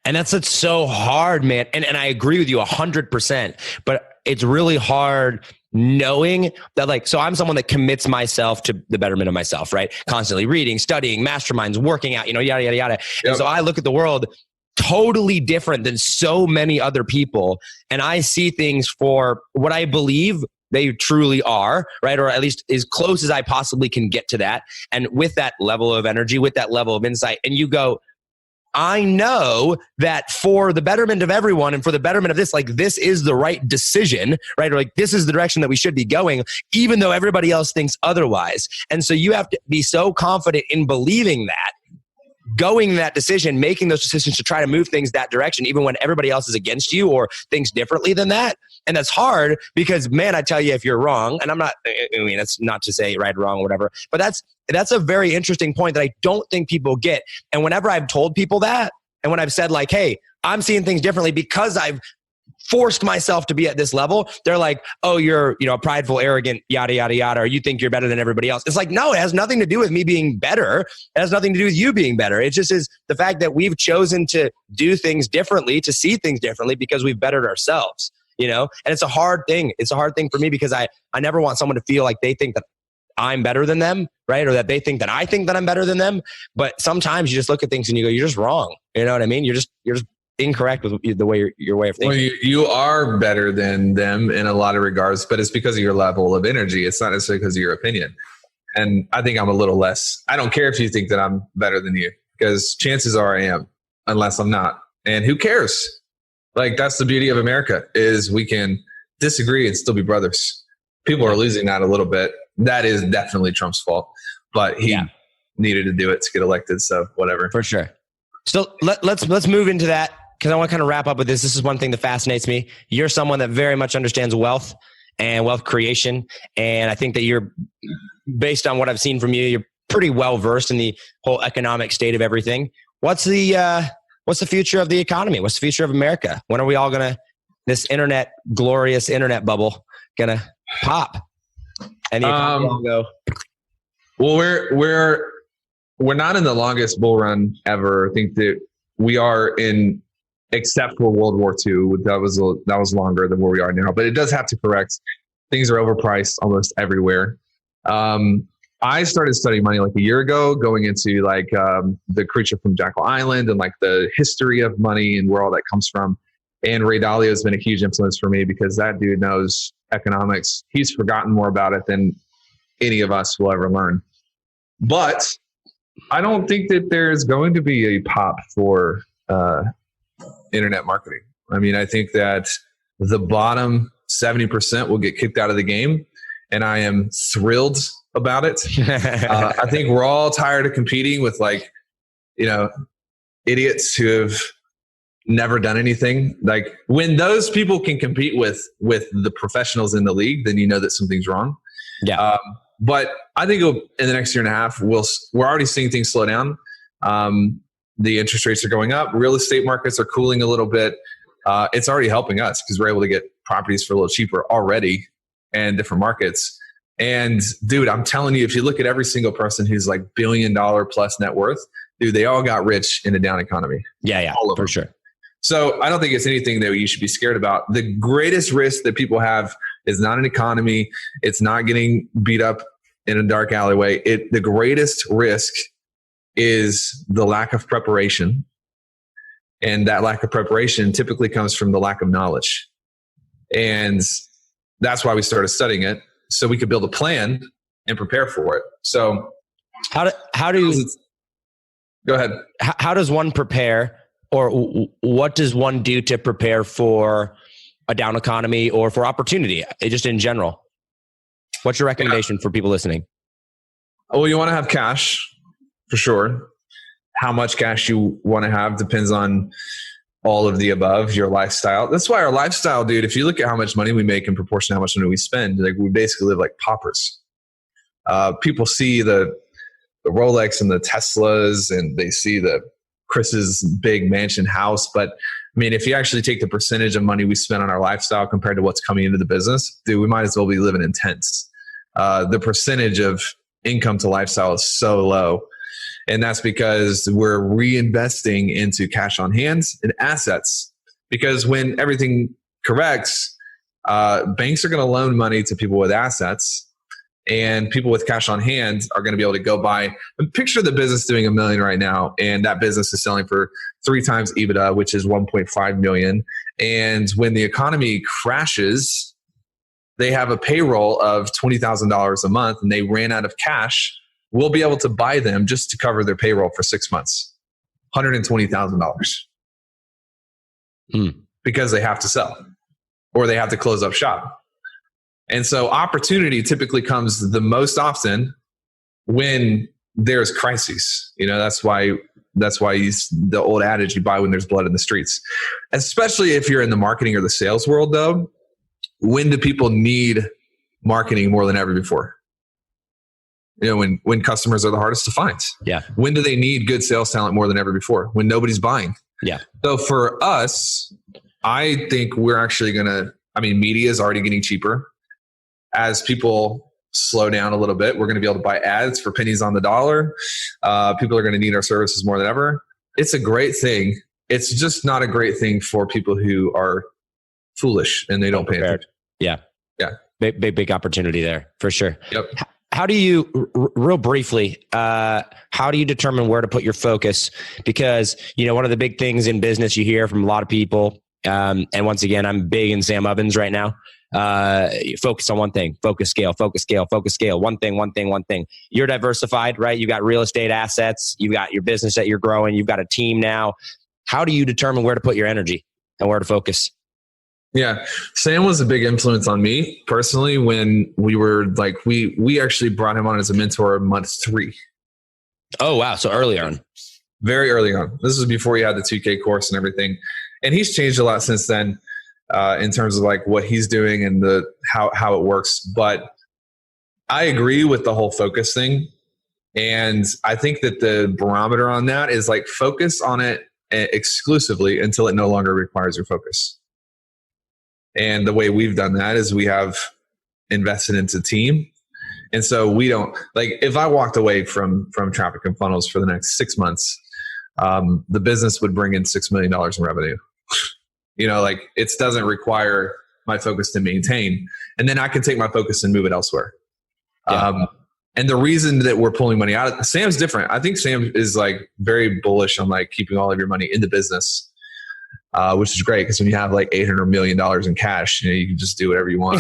And that's so hard, man. And I agree with you 100%. But it's really hard knowing that, like, so I'm someone that commits myself to the betterment of myself, right? Constantly reading, studying, masterminds, working out, yada, yada, yada. Yep. And so I look at the world totally different than so many other people. And I see things for what I believe they truly are, right? Or at least as close as I possibly can get to that. And with that level of energy, with that level of insight, and you go, I know that for the betterment of everyone and for the betterment of this, like, this is the right decision, right? Or like, this is the direction that we should be going, even though everybody else thinks otherwise. And so you have to be so confident in believing that, going that decision, making those decisions to try to move things that direction, even when everybody else is against you or thinks differently than that. And that's hard because, man, I tell you, if you're wrong, and that's not to say right or wrong or whatever, but that's a very interesting point that I don't think people get. And whenever I've told people that, and when I've said like, hey, I'm seeing things differently because I've forced myself to be at this level, they're like, oh, you're, prideful, arrogant, yada, yada, yada, or you think you're better than everybody else. It's like, no, it has nothing to do with me being better. It has nothing to do with you being better. It just is the fact that we've chosen to do things differently, to see things differently because we've bettered ourselves, and it's a hard thing. It's a hard thing for me because I never want someone to feel like they think that I'm better than them, right? Or that they think that I think that I'm better than them. But sometimes you just look at things and you go, you're just wrong. You know what I mean? You're just incorrect with the way your way of thinking. Well, you are better than them in a lot of regards, but it's because of your level of energy. It's not necessarily because of your opinion. And I think I'm a little less. I don't care if you think that I'm better than you, because chances are I am, unless I'm not. And who cares? Like, that's the beauty of America, is we can disagree and still be brothers. People are losing that a little bit. That is definitely Trump's fault, but he needed to do it to get elected. So whatever. For sure. So let's move into that, because I want to kind of wrap up with this. This is one thing that fascinates me. You're someone that very much understands wealth and wealth creation. And I think that you're, based on what I've seen from you, you're pretty well versed in the whole economic state of everything. What's the future of the economy? What's the future of America? When are we all this glorious internet bubble gonna pop? And the economy will go. Well, we're not in the longest bull run ever. I think that we are in, except for World War II. That was longer than where we are now, but it does have to correct. Things are overpriced almost everywhere. I started studying money like a year ago, going into like the Creature from Jekyll Island and like the history of money and where all that comes from. And Ray Dalio has been a huge influence for me because that dude knows economics. He's forgotten more about it than any of us will ever learn. But I don't think that there's going to be a pop for internet marketing. I mean, I think that the bottom 70% will get kicked out of the game. And I am thrilled about it. I think we're all tired of competing with like, idiots who have never done anything. Like when those people can compete with the professionals in the league, then you know that something's wrong. Yeah. But I think in the next year and a half, we're already seeing things slow down. The interest rates are going up. Real estate markets are cooling a little bit. It's already helping us because we're able to get properties for a little cheaper already and different markets. And dude, I'm telling you, if you look at every single person who's like $1 billion plus net worth, dude, they all got rich in a down economy. Yeah, all of for them. sure. So I don't think it's anything that you should be scared about. The greatest risk that people have is not an economy. It's not getting beat up in a dark alleyway. The greatest risk is the lack of preparation. And that lack of preparation typically comes from the lack of knowledge. And that's why we started studying it, so we could build a plan and prepare for it. So how do go ahead. How does one prepare, or what does one do to prepare for a down economy or for opportunity, just in general? What's your recommendation for people listening? Well, you want to have cash for sure. How much cash you want to have depends on all of the above, your lifestyle. That's why our lifestyle, dude, if you look at how much money we make in proportion to how much money we spend, like we basically live like paupers. People see the Rolex and the Teslas, and they see the Chris's big mansion house. But I mean, if you actually take the percentage of money we spend on our lifestyle compared to what's coming into the business, dude, we might as well be living in tents. The percentage of income to lifestyle is so low. And that's because we're reinvesting into cash on hand and assets. Because when everything corrects, banks are going to loan money to people with assets, and people with cash on hand are going to be able to go buy. Picture the business doing $1 million right now, and that business is selling for 3 times EBITDA, which is $1.5 million. And when the economy crashes, they have a payroll of $20,000 a month, and they ran out of cash. We'll be able to buy them just to cover their payroll for 6 months, $120,000, because they have to sell or they have to close up shop. And so opportunity typically comes the most often when there's crises. That's why the old adage, you buy when there's blood in the streets. Especially if you're in the marketing or the sales world, though. When do people need marketing more than ever before? When customers are the hardest to find. Yeah. When do they need good sales talent more than ever before? When nobody's buying. Yeah. So for us, I think we're actually media is already getting cheaper. As people slow down a little bit, we're going to be able to buy ads for pennies on the dollar. People are going to need our services more than ever. It's a great thing. It's just not a great thing for people who are foolish and they don't pay attention. Yeah. Yeah. Big opportunity there for sure. Yep. How do you, real briefly, how do you determine where to put your focus? Because, one of the big things in business you hear from a lot of people, and once again, I'm big in Sam Ovens right now. Focus on one thing, focus, scale, one thing. You're diversified, right? You got real estate assets, you got your business that you're growing, you've got a team now. How do you determine where to put your energy and where to focus? Yeah. Sam was a big influence on me personally when we were like, we actually brought him on as a mentor month 3. Oh, wow. So early on. Very early on. This was before he had the 2K course and everything. And he's changed a lot since then in terms of like what he's doing and how it works. But I agree with the whole focus thing. And I think that the barometer on that is like focus on it exclusively until it no longer requires your focus. And the way we've done that is we have invested into team. And so we don't, like, if I walked away from Traffic and Funnels for the next 6 months, the business would bring in $6 million in revenue. Like it doesn't require my focus to maintain. And then I can take my focus and move it elsewhere. Yeah. And the reason that we're pulling money out, Sam's different. I think Sam is like very bullish on like keeping all of your money in the business. Which is great because when you have like $800 million in cash, you can just do whatever you want.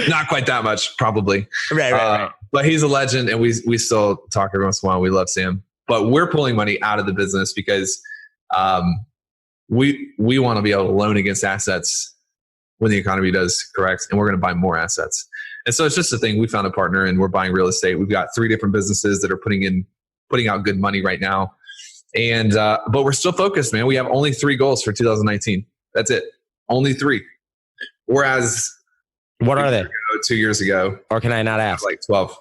Not quite that much, probably. Right. But he's a legend, and we still talk every once in a while. We love Sam, but we're pulling money out of the business because we want to be able to loan against assets when the economy does correct, and we're going to buy more assets. And so it's just a thing. We found a partner and we're buying real estate. We've got 3 different businesses that are putting out good money right now. And, but we're still focused, man. We have only 3 goals for 2019. That's it. Only 3. Whereas what are they? 2 years ago, or can I not ask? Like 12.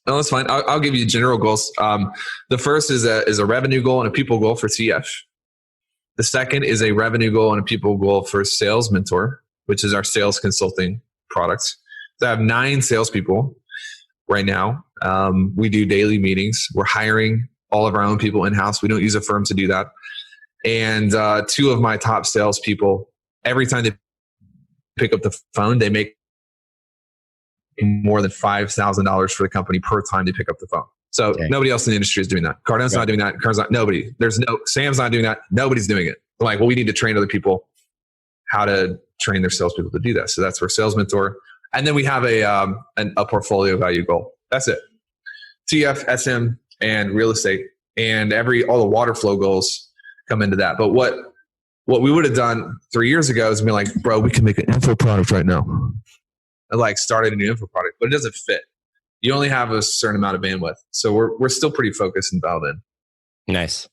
No, that's fine. I'll give you general goals. The first is a revenue goal and a people goal for TF. The second is a revenue goal and a people goal for Sales Mentor, which is our sales consulting product. So I have 9 salespeople right now. We do daily meetings. We're hiring all of our own people in-house. We don't use a firm to do that. And 2 of my top salespeople, every time they pick up the phone, they make more than $5,000 for the company per time they pick up the phone. So nobody else in the industry is doing that. Cardano's not doing that. Nobody. Sam's not doing that. Nobody's doing it. I'm like, well, we need to train other people how to train their salespeople to do that. So that's where Sales Mentor. And then we have a portfolio value goal. That's it. TF, SM, and real estate. And all the water flow goals come into that. But what we would have done 3 years ago is be like, bro, we can make an info product right now. I like started a new info product, but it doesn't fit. You only have a certain amount of bandwidth. So we're still pretty focused and dialed in. Nice.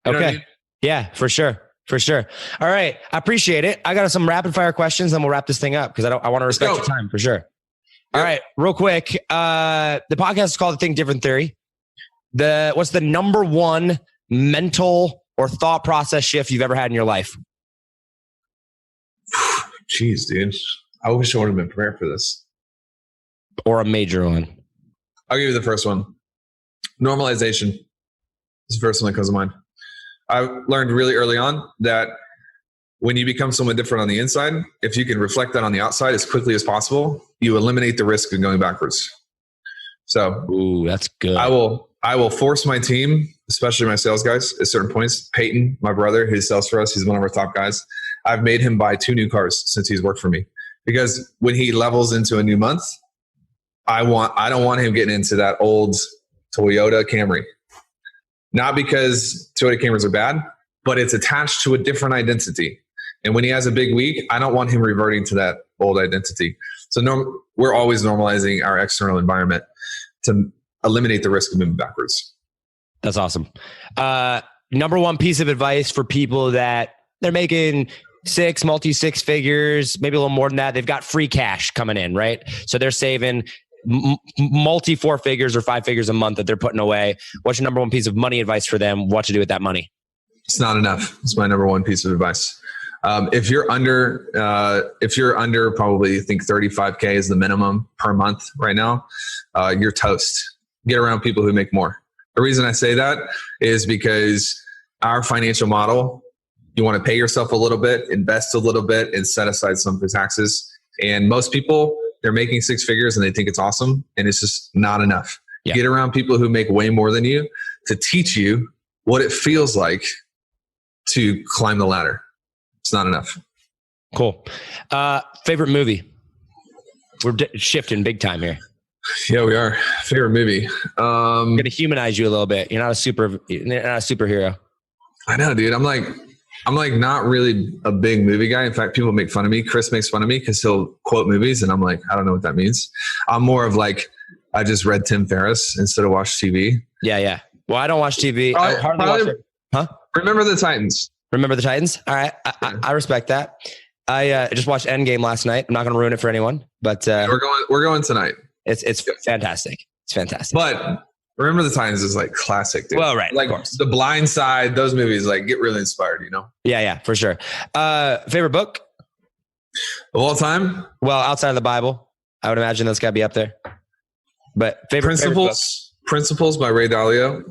You know okay. what I mean? Yeah, for sure. For sure. All right. I appreciate it. I got some rapid fire questions, and we'll wrap this thing up because I want to respect your time for sure. All right. Real quick. The podcast is called The Think Different Theory. What's the number one mental or thought process shift you've ever had in your life? Jeez, dude. I wish I would have been prepared for this. Or a major one. I'll give you the first one. Normalization is the first one that comes to mind. I learned really early on that when you become someone different on the inside, if you can reflect that on the outside as quickly as possible, you eliminate the risk of going backwards. So, ooh, that's good. I will force my team, especially my sales guys, at certain points. Peyton, my brother, who sells for us, he's one of our top guys. I've made him buy 2 new cars since he's worked for me. Because when he levels into a new month, I don't want him getting into that old Toyota Camry. Not because Toyota Camrys are bad, but it's attached to a different identity. And when he has a big week, I don't want him reverting to that old identity. So we're always normalizing our external environment to eliminate the risk of moving backwards. That's awesome. Number one piece of advice for people that they're making multi-six figures, maybe a little more than that. They've got free cash coming in, right? So they're saving multi 4 figures or 5 figures a month that they're putting away. What's your number one piece of money advice for them? What to do with that money? It's not enough. It's my number one piece of advice. If you're under probably, I think 35K is the minimum per month right now, you're toast. Get around people who make more. The reason I say that is because our financial model, you want to pay yourself a little bit, invest a little bit, and set aside some for taxes. And most people, they're making 6 figures and they think it's awesome, and it's just not enough. Yeah. Get around people who make way more than you to teach you what it feels like to climb the ladder. It's not enough. Cool. Favorite movie? We're shifting big time here. Yeah, we are. Favorite movie. I'm going to humanize you a little bit. You're not a superhero. I know, dude. I'm like not really a big movie guy. In fact, people make fun of me. Chris makes fun of me because he'll quote movies and I'm like, I don't know what that means. I'm more of like, I just read Tim Ferriss instead of watch TV. Yeah. Well, I don't watch TV. I hardly watch it. Huh? Remember the Titans. Remember the Titans? All right. I respect that. I just watched Endgame last night. I'm not going to ruin it for anyone, but we're going tonight. It's fantastic. It's fantastic. But Remember the Titans is like classic, dude. Well, right. Like The Blind Side, those movies like get really inspired, you know? Yeah, for sure. Favorite book? Of all time? Well, outside of the Bible, I would imagine that's got to be up there. But favorite Principles by Ray Dalio.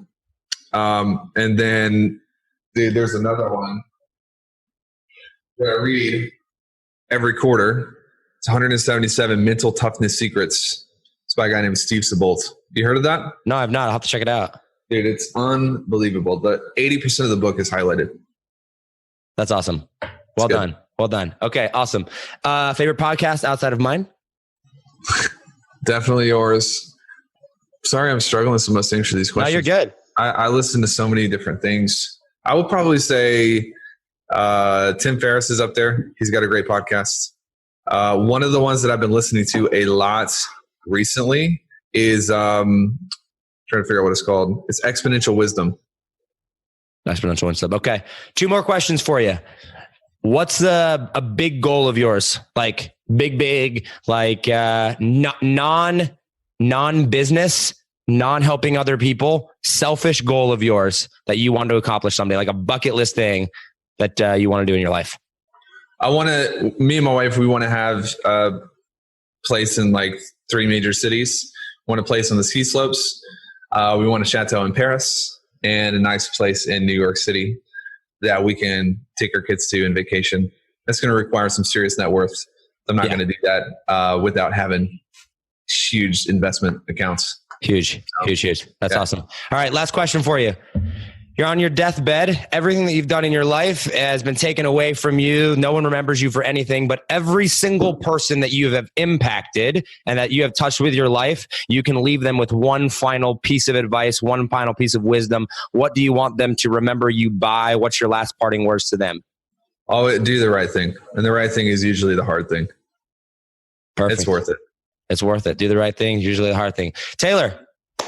And then there's another one that I read every quarter. It's 177 Mental Toughness Secrets. It's by a guy named Steve Seboldt. You heard of that? No, I've not. I'll have to check it out. Dude, it's unbelievable. The 80% of the book is highlighted. That's awesome. Well done. Well done. Okay, awesome. Favorite podcast outside of mine? Definitely yours. Sorry, I'm struggling so much to answer these questions. No, you're good. I listen to so many different things. I would probably say Tim Ferriss is up there. He's got a great podcast. One of the ones that I've been listening to a lot recently is trying to figure out what it's called. It's Exponential Wisdom. Exponential Wisdom. Okay. 2 more questions for you. What's a big goal of yours? Like big, like non-business, non-helping other people, selfish goal of yours that you want to accomplish someday, like a bucket list thing that you want to do in your life? Me and my wife, we want to have a place in like 3 major cities. Want a place on the ski slopes. We want a chateau in Paris and a nice place in New York City that we can take our kids to in vacation. That's going to require some serious net worth. I'm not going to do that without having huge investment accounts. Huge. That's awesome. All right. Last question for you. You're on your deathbed. Everything that you've done in your life has been taken away from you. No one remembers you for anything, but every single person that you have impacted and that you have touched with your life, you can leave them with one final piece of advice, one final piece of wisdom. What do you want them to remember you by? What's your last parting words to them? Oh, do the right thing. And the right thing is usually the hard thing. Perfect. It's worth it. It's worth it. Do the right thing. Usually the hard thing. Taylor,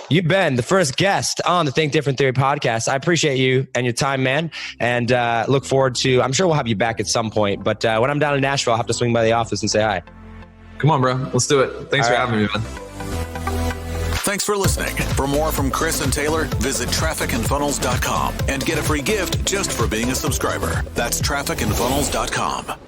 you've been the first guest on the Think Different Theory podcast. I appreciate you and your time, man. And look forward to, I'm sure we'll have you back at some point. But when I'm down in Nashville, I'll have to swing by the office and say hi. Come on, bro. Let's do it. Thanks for having me, man. Thanks for listening. For more from Chris and Taylor, visit trafficandfunnels.com and get a free gift just for being a subscriber. That's trafficandfunnels.com.